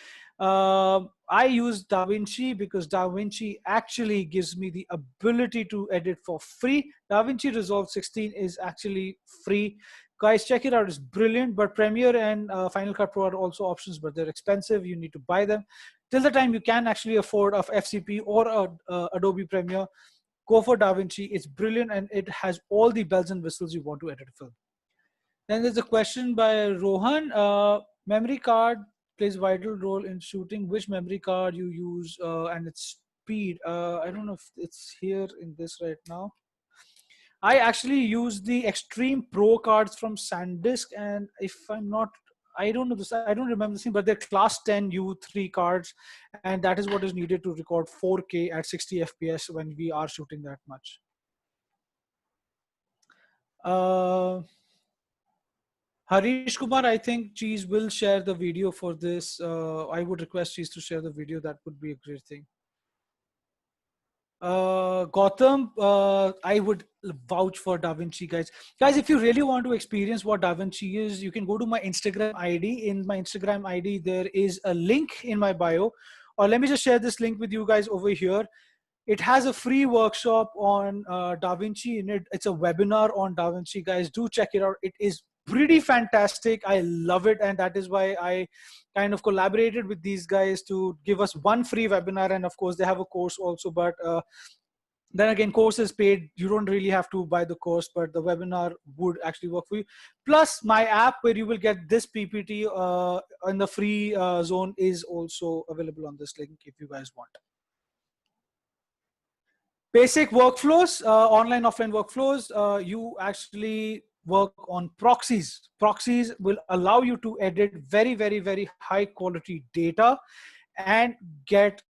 I use DaVinci, because DaVinci actually gives me the ability to edit for free. DaVinci Resolve 16 is actually free. Guys, check it out. It's brilliant. But Premiere and Final Cut Pro are also options, but they're expensive. You need to buy them. Till the time you can actually afford a FCP or Adobe Premiere, go for DaVinci. It's brilliant, and it has all the bells and whistles you want to edit a film. Then there's a question by Rohan. Memory card plays a vital role in shooting. Which memory card you use and its speed? I don't know if it's here in this right now. I actually use the Extreme Pro cards from SanDisk, and if I'm not, I don't know this, I don't remember the thing, but they're class 10 U3 cards, and that is what is needed to record 4K at 60 FPS when we are shooting that much. Uh, Harish Kumar, I think Cheese will share the video for this. I would request Cheese to share the video. That would be a great thing. Gotham, I would vouch for DaVinci, guys. Guys, if you really want to experience what DaVinci is, you can go to my Instagram ID. In my Instagram ID, there is a link in my bio. Or let me just share this link with you guys over here. It has a free workshop on DaVinci in it. It's a webinar on DaVinci, guys. Do check it out. It is pretty fantastic. I love it, and that is why I kind of collaborated with these guys to give us one free webinar. And of course, they have a course also, but then again, course is paid. You don't really have to buy the course, but the webinar would actually work for you. Plus, my app where you will get this PPT in the free zone is also available on this link if you guys want. Basic workflows, online, offline workflows. You actually work on proxies. Proxies will allow you to edit very, very, very high quality data and get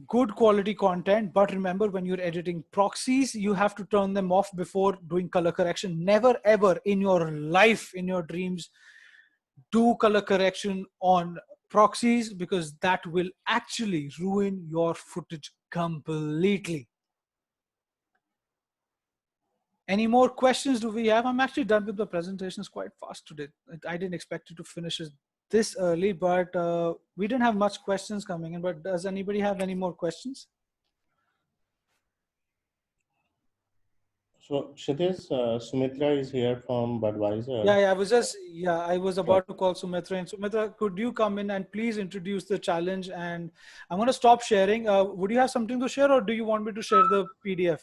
good quality content. But remember, when you're editing proxies, you have to turn them off before doing color correction. Never ever in your life, in your dreams, do color correction on proxies, because that will actually ruin your footage completely. Any more questions do we have? I'm actually done with the presentations quite fast today. I didn't expect it to finish it this early, but we didn't have much questions coming in. But does anybody have any more questions? So Kshitij, Sumitra is here from Budweiser. I was about to call Sumitra. And Sumitra, could you come in and please introduce the challenge? And I'm going to stop sharing. Would you have something to share, or do you want me to share the PDF?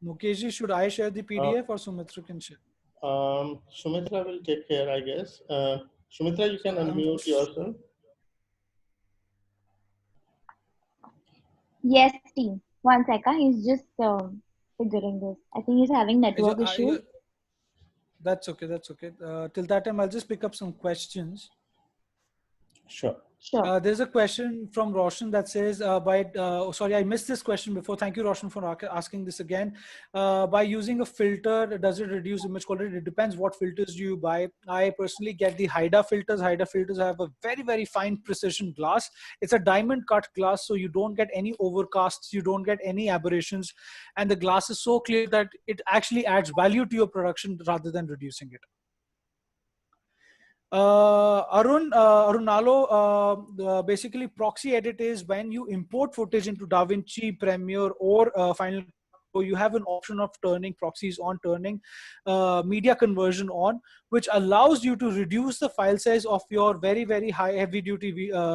Mukeshji, should I share the PDF or Sumitra can share? Sumitra will take care, I guess. Sumitra, you can unmute yourself. Yes, team. 1 second. He's just figuring this. I think he's having network issues. That's okay. That's okay. Till that time, I'll just pick up some questions. Sure. Sure. There's a question from Roshan that says, sorry, I missed this question before. Thank you, Roshan, for asking this again. By using a filter, does it reduce image quality? It depends what filters you buy. I personally get the Haida filters. Haida filters have a very, very fine precision glass. It's a diamond cut glass, so you don't get any overcasts, you don't get any aberrations. And the glass is so clear that it actually adds value to your production rather than reducing it. Arunalo, basically proxy edit is when you import footage into DaVinci, Premiere, or Final Cut Pro, you have an option of turning proxies on, turning media conversion on, which allows you to reduce the file size of your very, very high heavy duty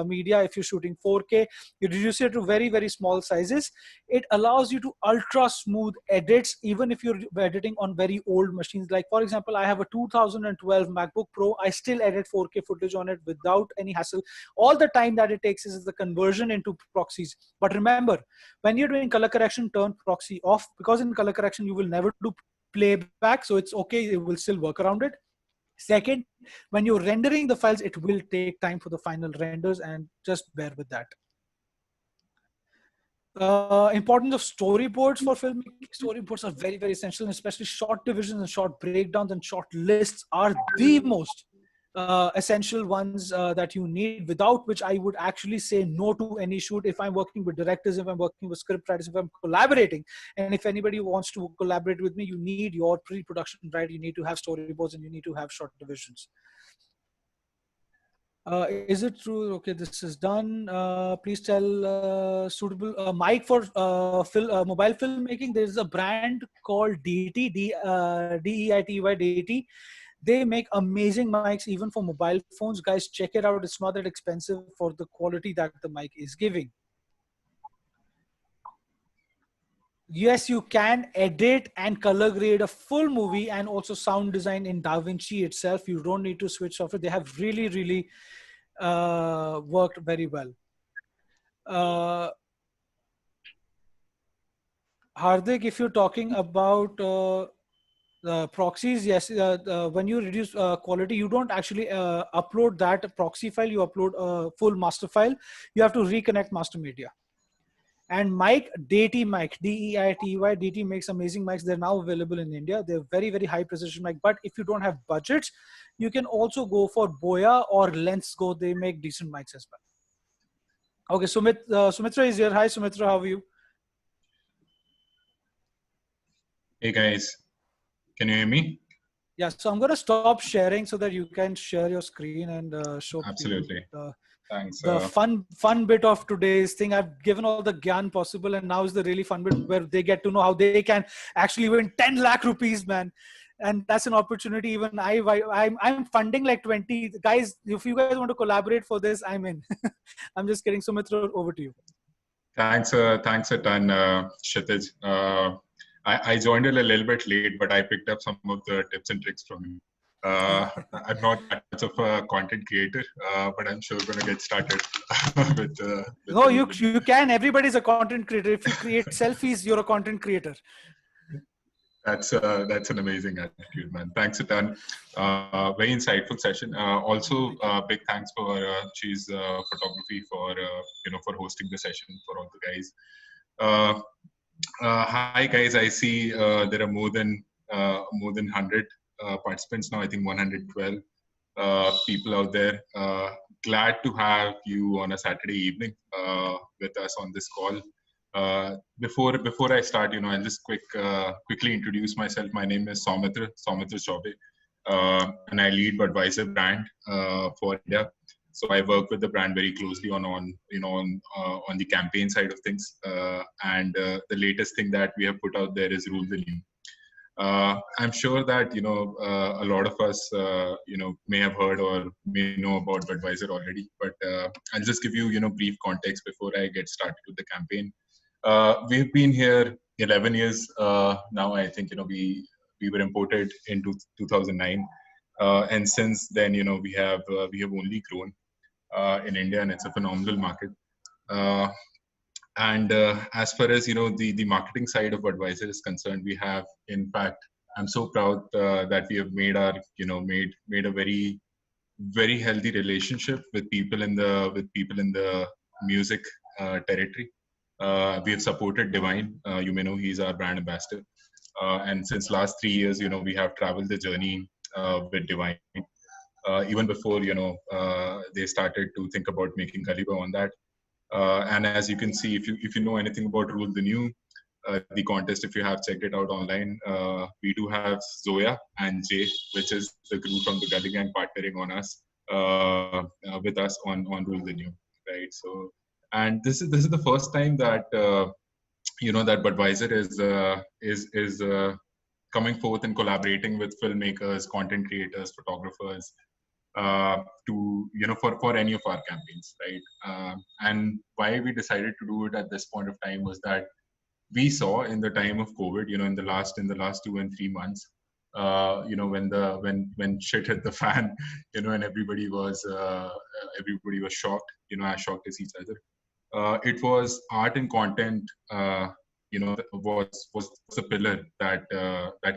media. If you're shooting 4K, you reduce it to very, very small sizes. It allows you to ultra smooth edits, even if you're editing on very old machines. Like for example, I have a 2012 MacBook Pro. I still edit 4K footage on it without any hassle. All the time that it takes is the conversion into proxies. But remember, when you're doing color correction, turn proxy off, because in color correction, you will never do playback. So it's okay. It will still work around it. Second, when you're rendering the files, it will take time for the final renders, and just bear with that. Importance of storyboards for filmmaking. Storyboards are very, very essential, and especially short divisions and short breakdowns and short lists are the most essential ones that you need, without which I would actually say no to any shoot. If I'm working with directors, if I'm working with script writers, if I'm collaborating, and if anybody wants to collaborate with me, you need your pre-production right. You need to have storyboards and you need to have short divisions. Is it true? Okay, this is done. Please tell suitable mic for mobile filmmaking. There is a brand called DEITY, DEITY. They make amazing mics even for mobile phones. Guys, check it out. It's not that expensive for the quality that the mic is giving. Yes, you can edit and color grade a full movie and also sound design in DaVinci itself. You don't need to switch software. They have really, really worked very well. Hardik, if you're talking about proxies, yes. When you reduce quality, you don't actually upload that proxy file. You upload a full master file. You have to reconnect master media. And mic, DT mic, DEITY, DT makes amazing mics. They're now available in India. They're very, very high precision mic. But if you don't have budgets, you can also go for Boya or Lens Go. They make decent mics as well. Okay, Sumitra is here. Hi, Sumitra. How are you? Hey guys, can you hear me? Yeah, so I'm going to stop sharing so that you can share your screen and show Absolutely. people Thanks. the fun bit of today's thing. I've given all the gyan possible, and now is the really fun bit where they get to know how they can actually win 10 lakh rupees, man. And that's an opportunity. Even I'm funding like 20 guys. If you guys want to collaborate for this, I'm in. I'm just kidding. Sumitra, over to you. Thanks a ton, Kshitij. I joined it a little bit late, but I picked up some of the tips and tricks from you. I'm not that much of a content creator, but I'm sure going to get started with no, you can. Everybody's a content creator. If you create selfies, you're a content creator. That's an amazing attitude, man. Thanks a ton. Very insightful session. Also, big thanks for Cheese Photography for for hosting the session for all the guys. Hi guys, I see there are more than 100 participants now. I think 112 people out there. Glad to have you on a Saturday evening with us on this call. Before I start, I'll just quickly introduce myself. My name is Soumitra Chaube, and I lead Budweiser brand for India. So I work with the brand very closely on the campaign side of things. And the latest thing that we have put out there is Rule the New. I'm sure that a lot of us may have heard or may know about Budweiser already, but I'll just give you brief context before I get started with the campaign. We've been here 11 years now. I think we were imported in 2009, and since then we have only grown in India, and it's a phenomenal market. And as far as the marketing side of Budweiser is concerned, we have, in fact, I'm so proud that we have made our made a very very healthy relationship with people in the music territory. We have supported Divine. You may know he's our brand ambassador, and since last 3 years, we have traveled the journey with Divine. Even before they started to think about making Galiba on that. And as you can see, if you know anything about Rule the New, the contest, if you have checked it out online, we do have Zoya and Jay, which is the crew from the Gully Gang, partnering on us with us on Rule the New, right? So, and this is the first time that that Budweiser is coming forth and collaborating with filmmakers, content creators, photographers, to for any of our campaigns, right? And why we decided to do it at this point of time was that we saw in the time of COVID, in the last 2 and 3 months, when shit hit the fan, and everybody was shocked, as shocked as each other. It was art and content, was the pillar that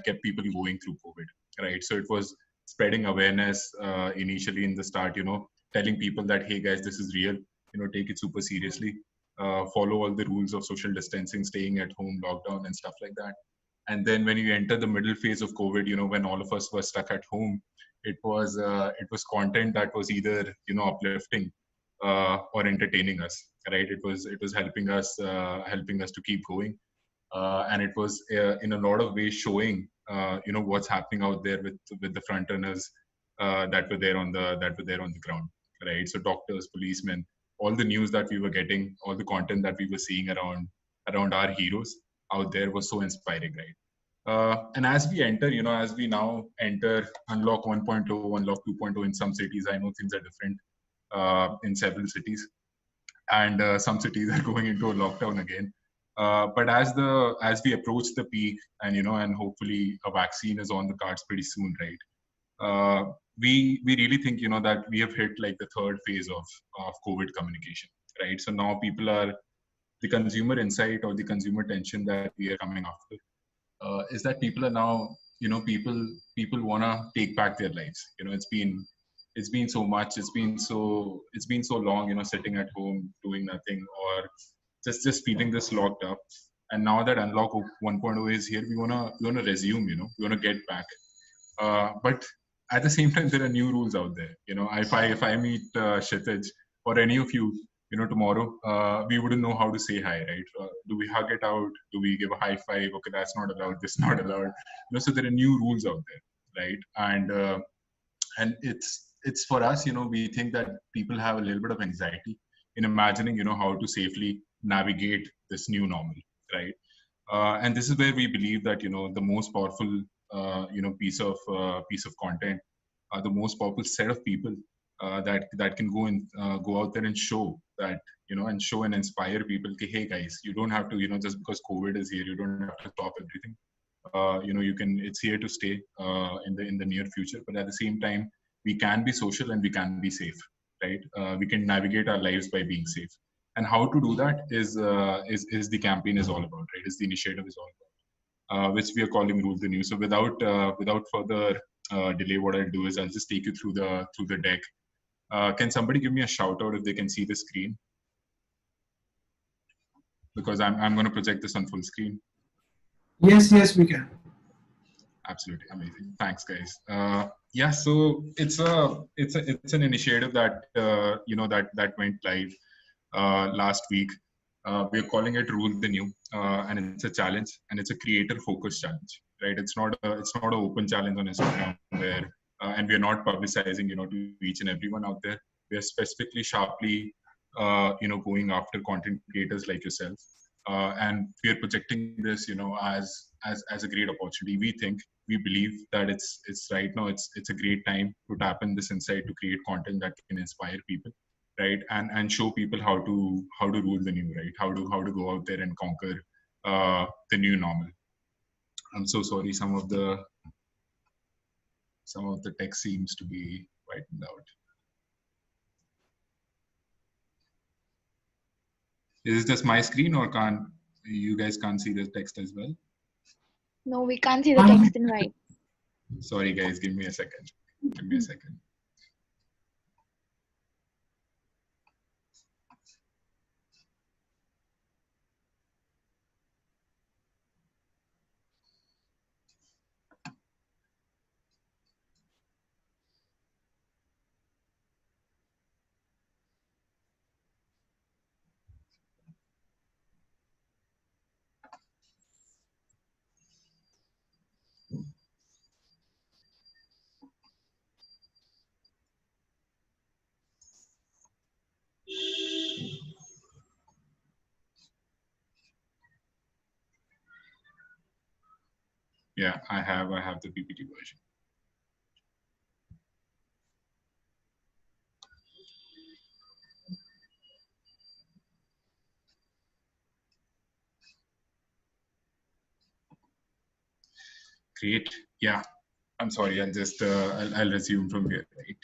kept people going through COVID, right? So it was spreading awareness initially in the start, telling people that, hey guys, this is real, take it super seriously, follow all the rules of social distancing, staying at home, lockdown and stuff like that. And then when you enter the middle phase of COVID, when all of us were stuck at home, it was content that was either, uplifting or entertaining us, right? It was helping us to keep going. And it was in a lot of ways showing what's happening out there with the front runners that were there on the ground, right? So doctors, policemen, all the news that we were getting, all the content that we were seeing around our heroes out there was so inspiring, right? And as we now enter unlock 1.0, unlock 2.0 in some cities, I know things are different in several cities, and some cities are going into a lockdown again. But as we approach the peak, and hopefully a vaccine is on the cards pretty soon, right? We really think that we have hit like the third phase of COVID communication, right? So now the consumer insight or the consumer tension that we are coming after is that people are now people want to take back their lives. It's been so much, it's been so long, sitting at home doing nothing, or just feeling this locked up. And now that unlock 1.0 is here, we want to resume, we want to get back. But at the same time, there are new rules out there. If I meet Kshitij or any of you, tomorrow, we wouldn't know how to say hi, right? Do we hug it out? Do we give a high five? Okay, that's not allowed. This is not allowed. So there are new rules out there, right? And it's for us. We think that people have a little bit of anxiety in imagining, how to safely navigate this new normal, right? And this is where we believe that the most powerful piece of content, the most powerful set of people that can go out there and show that, and show and inspire people. Okay, hey guys, you don't have to, just because COVID is here, you don't have to stop everything. It's here to stay in the near future. But at the same time, we can be social and we can be safe, right? We can navigate our lives by being safe. And how to do that is the campaign is all about, right? Is the initiative is all about, which we are calling Rule the New. So without further delay, what I'll do is I'll just take you through the deck. Can somebody give me a shout out if they can see the screen? Because I'm going to project this on full screen. Yes, we can. Absolutely amazing. Thanks, guys. Yeah, so it's an initiative that that went live last week. We're calling it Rule the New, and it's a challenge, and it's a creator-focused challenge, right? It's not an open challenge on Instagram where, and we're not publicizing, to each and everyone out there. We are specifically sharply, going after content creators like yourself, and we are projecting this, as a great opportunity. We believe that it's right now. It's a great time to tap in this insight to create content that can inspire people, right? And show people how to rule the new, right? How to go out there and conquer the new normal. I'm so sorry. Some of the text seems to be whitened out. Is this just my screen, or you guys can't see the text as well? No, we can't see the text in white. Sorry, guys. Give me a second. Yeah, I have the PPT version. Great. Yeah, I'm sorry. I'll just I'll resume from here. Right?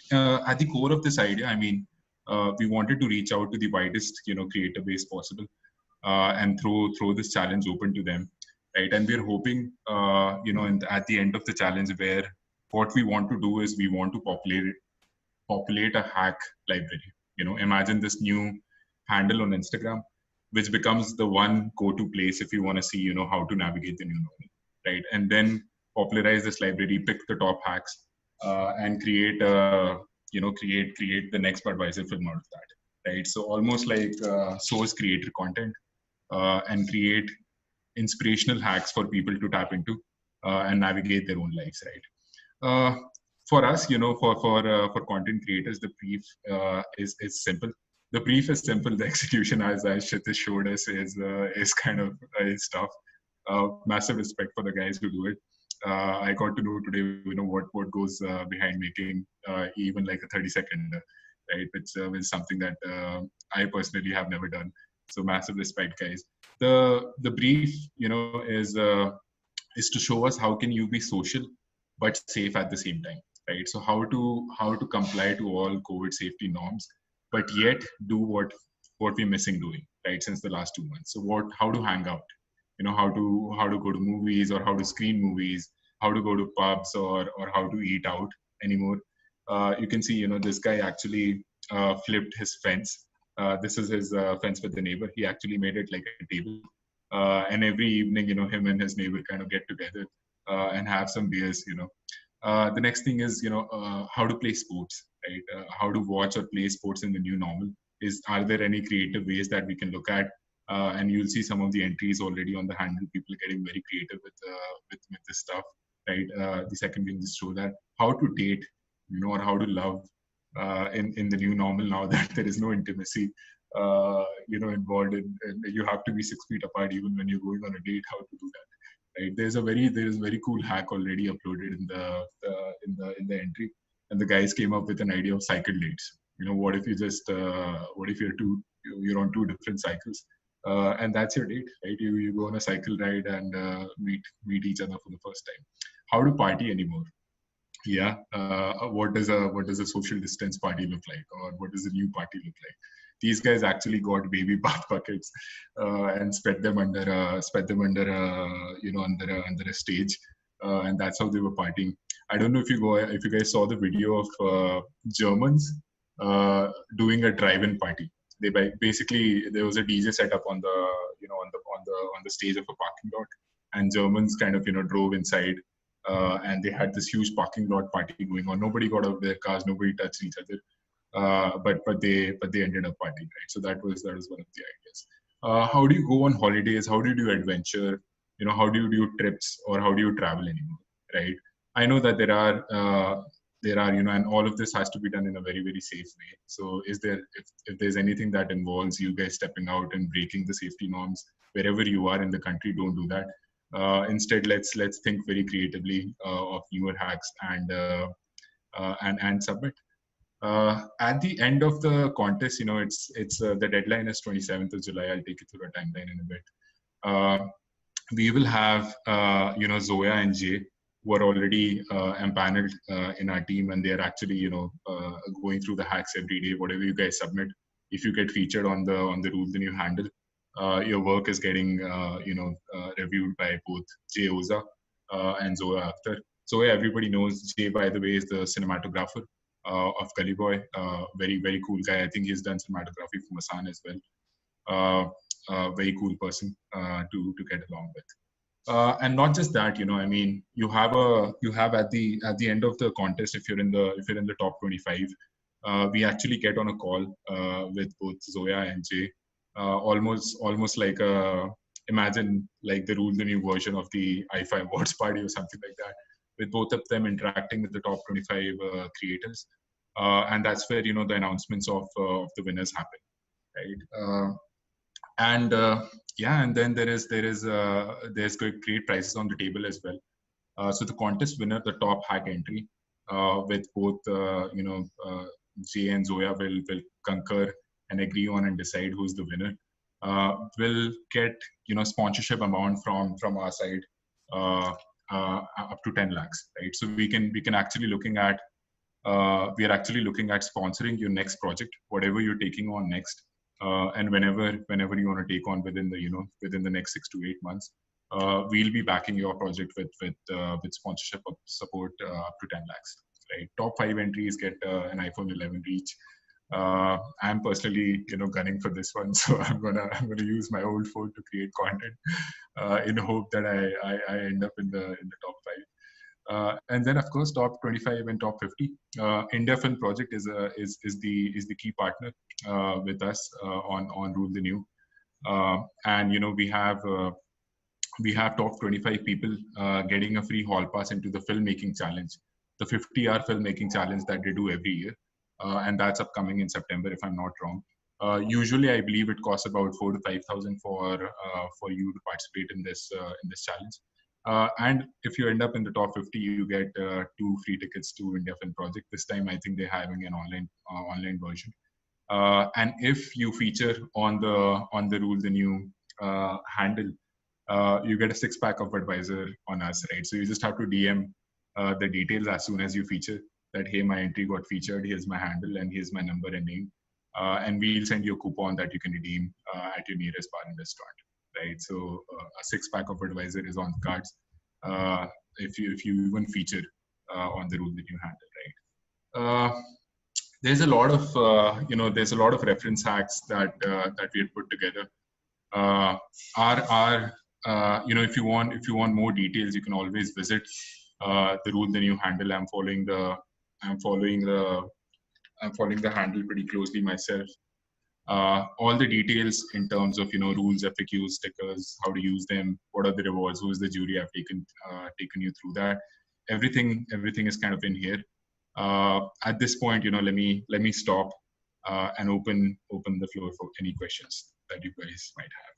At the core of this idea, we wanted to reach out to the widest creator base possible, and throw this challenge open to them, right? And we're hoping at the end of the challenge, where what we want to do is we want to populate a hack library. Imagine this new handle on Instagram, which becomes the one go-to place if you want to see how to navigate the new normal, right? And then popularize this library, pick the top hacks, and create the next Budweiser film out of that, right? So almost like source creator content, and create inspirational hacks for people to tap into and navigate their own lives, right? For us, for content creators, the brief is simple. The brief is simple. The execution, as Kshitij showed us, is kind of is tough. Massive respect for the guys who do it. I got to know today, what goes behind making even like a 30-second, right? Which is something that I personally have never done. So massive respect, guys. The brief, is to show us how can you be social but safe at the same time, right? So how to comply to all COVID safety norms, but yet do what we're missing doing, right? Since the last 2 months. So how to hang out, how to go to movies, or how to screen movies, how to go to pubs or how to eat out anymore. You can see, this guy actually flipped his fence. This is his fence with the neighbor. He actually made it like a table. And every evening, him and his neighbor kind of get together and have some beers. The next thing is, how to play sports, right? How to watch or play sports in the new normal. Are there any creative ways that we can look at? And you'll see some of the entries already on the handle. People getting very creative with this stuff, right? The second thing is show that how to date, or how to love in the new normal now that there is no intimacy, involved in you have to be 6 feet apart even when you're going on a date. How to do that? Right. There's a very cool hack already uploaded in the entry, and the guys came up with an idea of cycle dates. What if what if you're on two different cycles, and that's your date, right? You go on a cycle ride and meet each other for the first time. How to party anymore? Yeah. What does a social distance party look like, or what does a new party look like? These guys actually got baby bath buckets and spread them under under a stage, and that's how they were partying. I don't know if you guys saw the video of Germans doing a drive-in party. Basically there was a DJ set up on the on the stage of a parking lot, and Germans kind of drove inside. And they had this huge parking lot party going on. Nobody got out of their cars. Nobody touched each other. But they ended up partying, right? So that was one of the ideas. How do you go on holidays? How do you do adventure? How do you do trips, or how do you travel anymore, right? I know that there are and all of this has to be done in a very, very safe way. So if there's anything that involves you guys stepping out and breaking the safety norms wherever you are in the country, don't do that. Instead, let's think very creatively of newer hacks and submit. At the end of the contest, it's the deadline is 27th of July. I'll take you through the timeline in a bit. We will have Zoya and Jay, who are already empaneled in our team, and they are actually going through the hacks every day. Whatever you guys submit, if you get featured on the rule, the new handle, your work is getting reviewed by both Jay Oza and Zoya Akhtar. Zoya, everybody knows. Jay, by the way, is the cinematographer of Gully Boy. Very, very cool guy. I think he's done cinematography for Masan as well. Very cool person to get along with. And not just that, you have at the end of the contest, if you're in the top 25, we actually get on a call with both Zoya and Jay. Almost like imagine like the rule the new version of the IFA awards party or something like that, with both of them interacting with the top 25 creators, and that's where the announcements of the winners happen, right? And then there's great prizes on the table as well. So the contest winner, the top hack entry, with both Jay and Zoya will concur and agree on and decide who's the winner. Will get sponsorship amount from our side up to 10 lakhs, right? So we can actually looking at we are actually looking at sponsoring your next project, whatever you're taking on next, and whenever you want to take on within the next 6 to 8 months, we'll be backing your project with sponsorship support up to 10 lakhs, right? Top 5 entries get an iPhone 11 each. I'm personally gunning for this one, so I'm gonna use my old phone to create content in hope that I end up in the top 5. And then of course top 25 and top 50. India Film Project is the key partner with us on Rule the New, and we have top 25 people getting a free hall pass into the filmmaking challenge, the 50-hour filmmaking challenge that they do every year. And that's upcoming in September, if I'm not wrong. Usually, I believe it costs about 4,000 to 5,000 for you to participate in this challenge. And if you end up in the top 50, you get 2 free tickets to India Film Project. This time, I think they're having an online version. And if you feature on the Rule the New handle, you get a 6-pack of Advisor on us, right? So you just have to DM the details as soon as you feature. That, hey, my entry got featured, here's my handle and here's my number and name, and we'll send you a coupon that you can redeem at your nearest bar and restaurant, right? So a 6-pack of Advisor is on the cards. if you even feature on the rule the new handle, right? There's a lot of there's a lot of reference hacks that that we had put together. If you want more details, you can always visit the rule the new handle. I'm following the handle pretty closely myself. All the details in terms of rules, FAQs, stickers, how to use them, what are the rewards, who is the jury. I've taken you through that. Everything is kind of in here. At this point, let me stop and open the floor for any questions that you guys might have.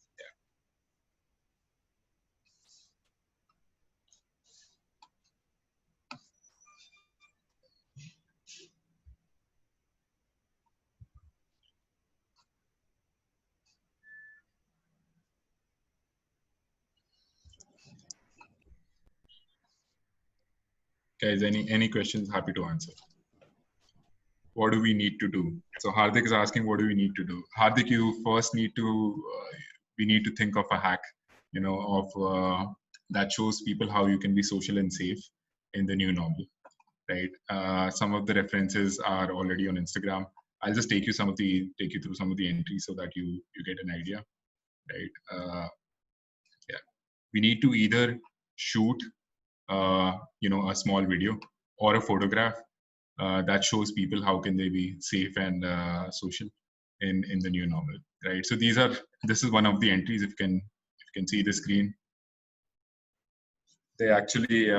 Guys, any questions? Happy to answer. What do we need to do? So Hardik is asking, what do we need to do? Hardik, you first need to we need to think of a hack, that shows people how you can be social and safe in the new normal, right? Some of the references are already on Instagram. I'll just take you through some of the entries so that you get an idea, right? Yeah, we need to either shoot a small video or a photograph that shows people how can they be safe and social in the new normal, right? So this is one of the entries. If you can see the screen, they actually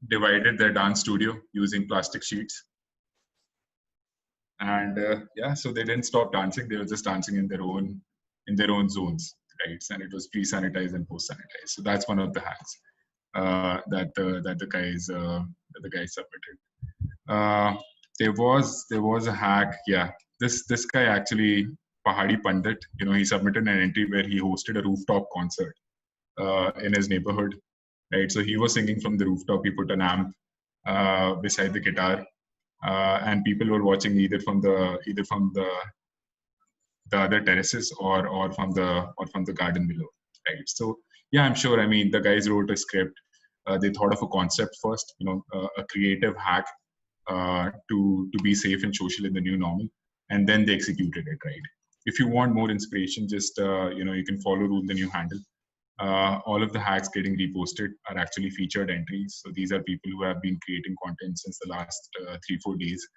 divided their dance studio using plastic sheets, and yeah, so they didn't stop dancing. They were just dancing in their own zones, right? And it was pre-sanitized and post-sanitized. So that's one of the hacks that the guys submitted. There was a hack. Yeah, this guy actually, Pahadi Pandit, he submitted an entry where he hosted a rooftop concert in his neighborhood, right? So he was singing from the rooftop. He put an amp beside the guitar, and people were watching either from the other terraces or from the garden below, right? So yeah, I'm sure. I mean, the guys wrote a script. They thought of a concept first, a creative hack to be safe and social in the new normal, and then they executed it, right? If you want more inspiration, just you can follow Rule the New handle. All of the hacks getting reposted are actually featured entries. So these are people who have been creating content since the last 3-4 days,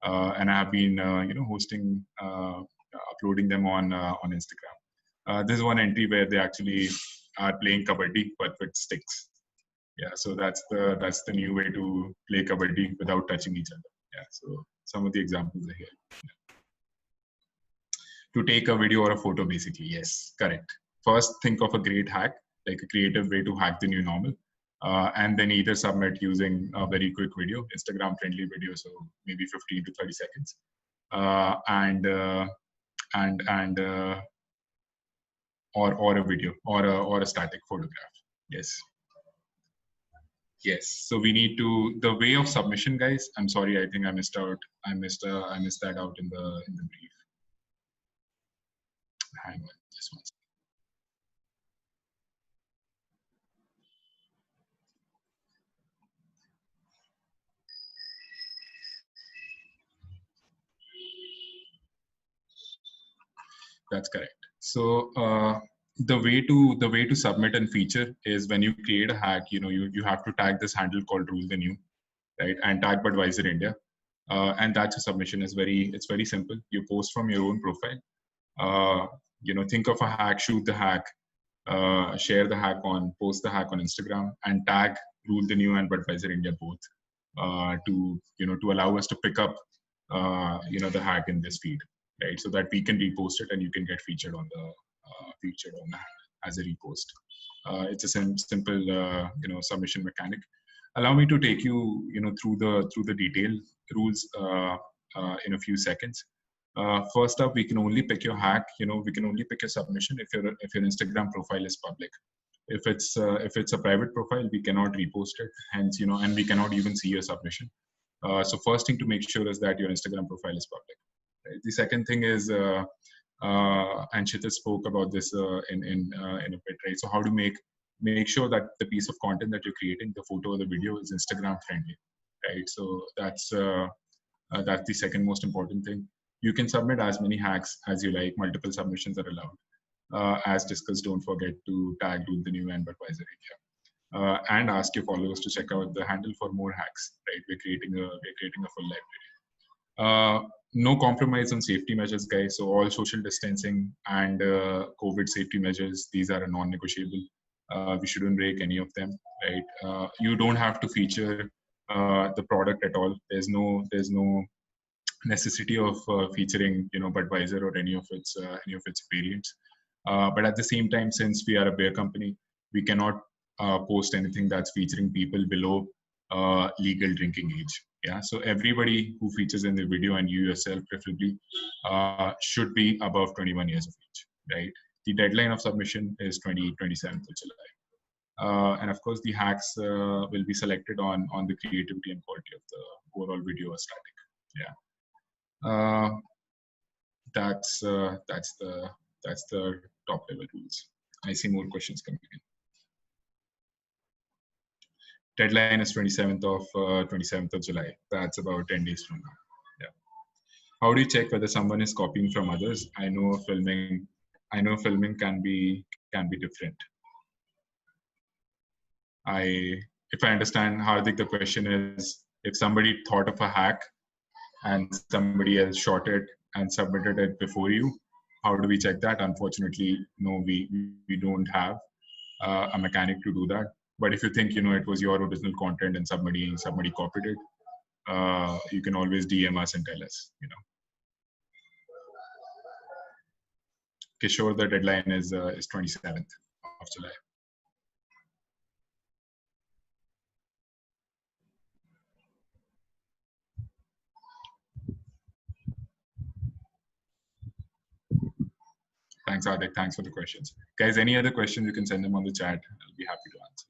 and I have been hosting, uploading them on Instagram. This is one entry where they actually are playing kabaddi but with sticks. Yeah, so that's the new way to play kabaddi without touching each other. Yeah, so some of the examples are here. Yeah. To take a video or a photo, basically. Yes, correct. First, think of a great hack, like a creative way to hack the new normal, and then either submit using a very quick video, Instagram-friendly video, so maybe 15 to 30 seconds, or a video or a static photograph. Yes. Yes. So we need to, the way of submission, guys. I'm sorry. I think I missed out. I missed that out in the brief. Hang on, just one second. That's correct. So the way to submit and feature is when you create a hack, you have to tag this handle called Rule the New, right? And tag Budweiser India, and that's a submission. It's very simple. You post from your own profile. Think of a hack, shoot the hack, share the hack post the hack on Instagram, and tag Rule the New and Budweiser India both to allow us to pick up the hack in this feed, right? So that we can repost it and you can get featured on the hack as a repost. It's a simple submission mechanic. Allow me to take you through the detailed rules in a few seconds. First up, we can only pick your hack. We can only pick your submission if your Instagram profile is public. If it's a private profile, we cannot repost it. Hence, and we cannot even see your submission. So first thing to make sure is that your Instagram profile is public. Right? The second thing is, and Shita spoke about this in a bit, right? So how to make make sure that the piece of content that you're creating, the photo or the video, is Instagram friendly, right? So that's the second most important thing. You can submit as many hacks as you like. Multiple submissions are allowed. As discussed, don't forget to tag Rule the New and Budweiser India. And ask your followers to check out the handle for more hacks, right? We're creating a full library. No compromise on safety measures, guys. So all social distancing and COVID safety measures, these are a non-negotiable. We shouldn't break any of them, right? You don't have to feature the product at all. There's no necessity of featuring, Budweiser or any of its variants. But at the same time, since we are a beer company, we cannot post anything that's featuring people below legal drinking age. Yeah, so everybody who features in the video, and you yourself preferably, should be above 21 years of age, right? The deadline of submission is 27th of July. And of course, the hacks will be selected on the creativity and quality of the overall video aesthetic. Yeah, that's the top level rules. I see more questions coming in. Deadline is 27th of July. That's about 10 days from now. Yeah. How do you check whether someone is copying from others? I know filming can be different. If I understand, Hardik, the question is, if somebody thought of a hack and somebody else shot it and submitted it before you, how do we check that? Unfortunately, no, we don't have a mechanic to do that. But if you think, it was your original content and somebody copied it, you can always DM us and tell us, Kishore, the deadline is 27th of July. Thanks, Hardik. Thanks for the questions. Guys, any other questions, you can send them on the chat. I'll be happy to answer.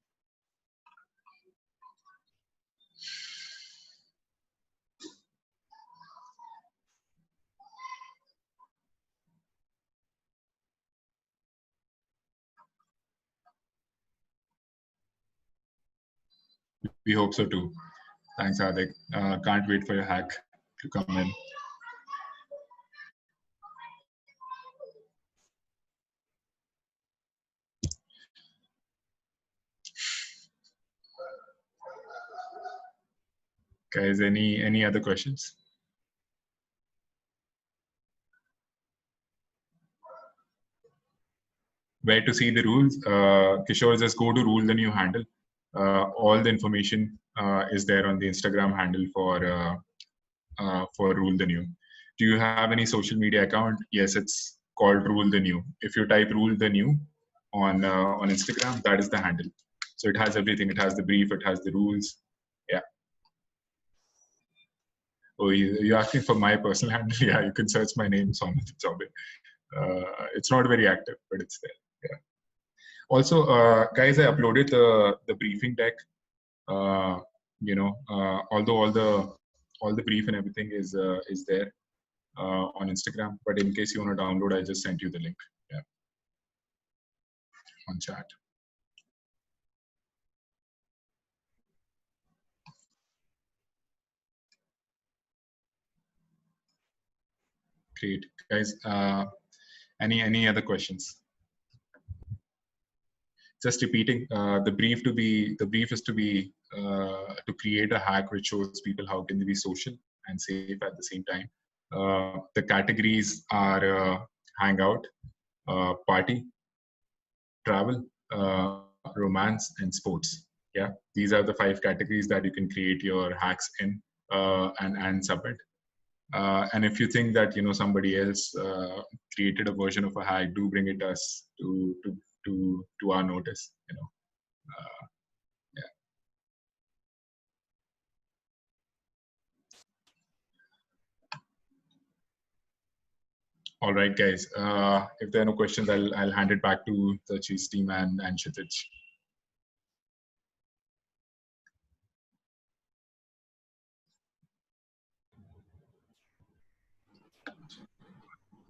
We hope so too. Thanks, Hardik. Can't wait for your hack to come in. Guys, any other questions? Where to see the rules? Kishore, just go to Rule the New handle. All the information is there on the Instagram handle for Rule the New. Do you have any social media account? Yes, it's called Rule the New. If you type Rule the New on Instagram, that is the handle. So it has everything. It has the brief. It has the rules. Yeah. Oh, you're asking for my personal handle? Yeah, you can search my name, Somit Chaube. It's not very active, but it's there. Yeah. Also, guys, I uploaded the briefing deck. Although all the brief and everything is there on Instagram, but in case you want to download, I just sent you the link. Yeah. On chat. Great, guys. Any other questions? Just repeating, the brief is to create a hack which shows people how can they be social and safe at the same time. The categories are hangout, party, travel, romance, and sports. Yeah, these are the 5 categories that you can create your hacks in and submit. And if you think that somebody else created a version of a hack, do bring it us to our notice. Yeah. All right, guys. If there are no questions, I'll hand it back to the Cheese team and Kshitij.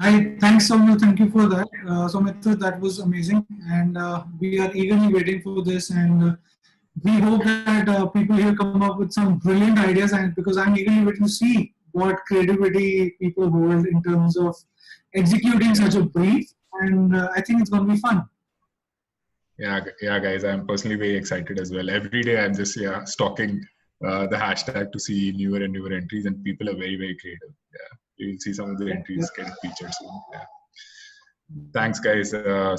Thanks, Soumya. Thank you for that. Soumitra, that was amazing. And we are eagerly waiting for this. And we hope that people here come up with some brilliant ideas. And because I'm eagerly waiting to see what creativity people hold in terms of executing such a brief. And I think it's going to be fun. Yeah, guys, I'm personally very excited as well. Every day I'm just stalking the hashtag to see newer and newer entries, and people are very, very creative. Yeah, you will see some of the entries getting featured soon. Yeah. Thanks, guys.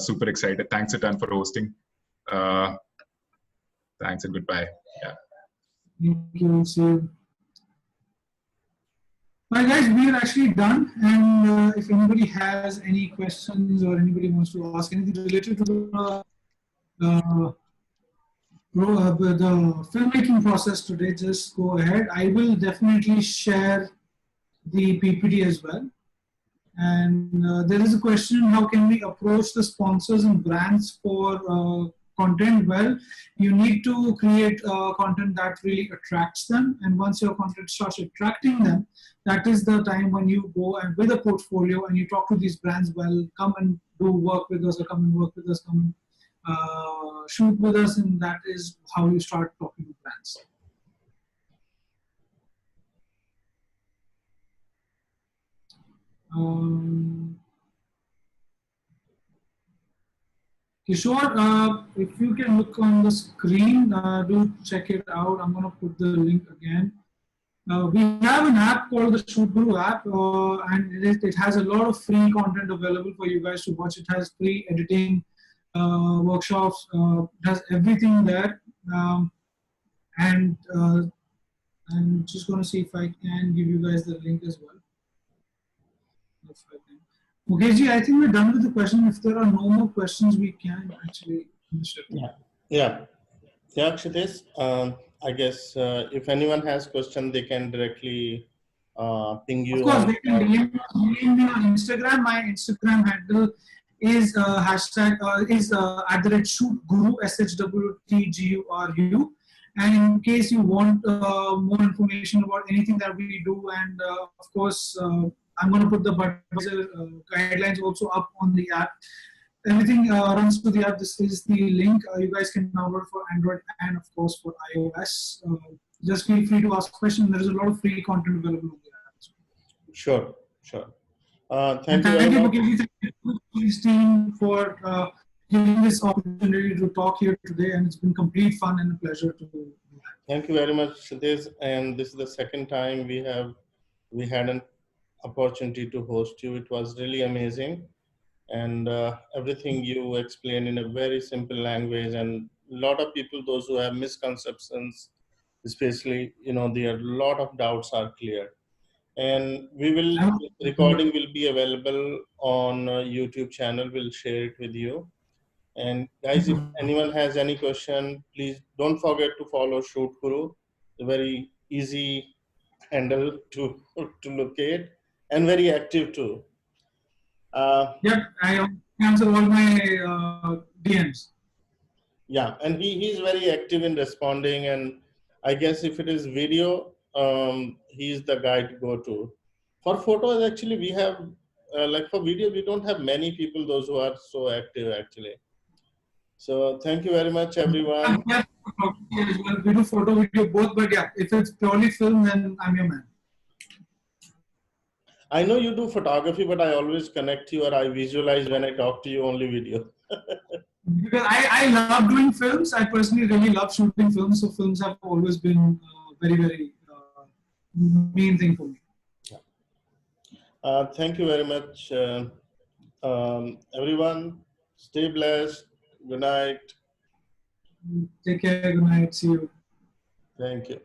Super excited. Thanks a ton for hosting. Thanks and goodbye. Yeah. Thank you. See you. Well, guys, we are actually done. And if anybody has any questions or anybody wants to ask anything related to the filmmaking process today, just go ahead. I will definitely share the PPT as well. And there is a question, how can we approach the sponsors and brands for content? Well, you need to create content that really attracts them. And once your content starts attracting them, that is the time when you go and with a portfolio and you talk to these brands, well, come and do work with us, or come and work with us, come and shoot with us. And that is how you start talking to brands. Kishore, if you can look on the screen, do check it out. I'm going to put the link again. We have an app called the Shoot Guru app, and it has a lot of free content available for you guys to watch. It has free editing workshops, it has everything there. And I'm just going to see if I can give you guys the link as well. Mukeshji, I think we're done with the question. If there are no more questions, we can actually finish it. Yeah, Kshitij, I guess if anyone has question, they can directly ping you. Of course, they can DM me on Instagram. My Instagram handle is hashtag @shootguru, SHWTGURU. And in case you want more information about anything that we do, and of course, I'm going to put the Budweiser guidelines also up on the app. Everything runs through the app. This is the link. You guys can download for Android and of course for iOS. Just feel free to ask questions. There is a lot of free content available on the app. Sure. Thank you very much. Thank you, team, for giving this opportunity to talk here today, and it's been complete fun and a pleasure to do that. Thank you very much, Kshitij. And this is the second time we had an opportunity to host you. It was really amazing, and everything you explained in a very simple language. And a lot of people, those who have misconceptions, especially, there are a lot of doubts are clear. And recording will be available on YouTube channel. We'll share it with you. And guys, if anyone has any question, please don't forget to follow Shoot Guru. It's a very easy handle to locate, and very active too. Yeah, I answer all my DMs. Yeah, and he's very active in responding. And I guess if it is video, he's the guy to go to. For photos, actually, we have like for video, we don't have many people those who are so active actually. So thank you very much, everyone. Yeah, we do photo, video, both. But yeah, if it's purely film, then I'm your man. I know you do photography, but I always connect you, or I visualize when I talk to you only video. Because I love doing films. I personally really love shooting films. So films have always been very, very main thing for me. Thank you very much, everyone. Stay blessed. Good night. Take care. Good night. See you. Thank you.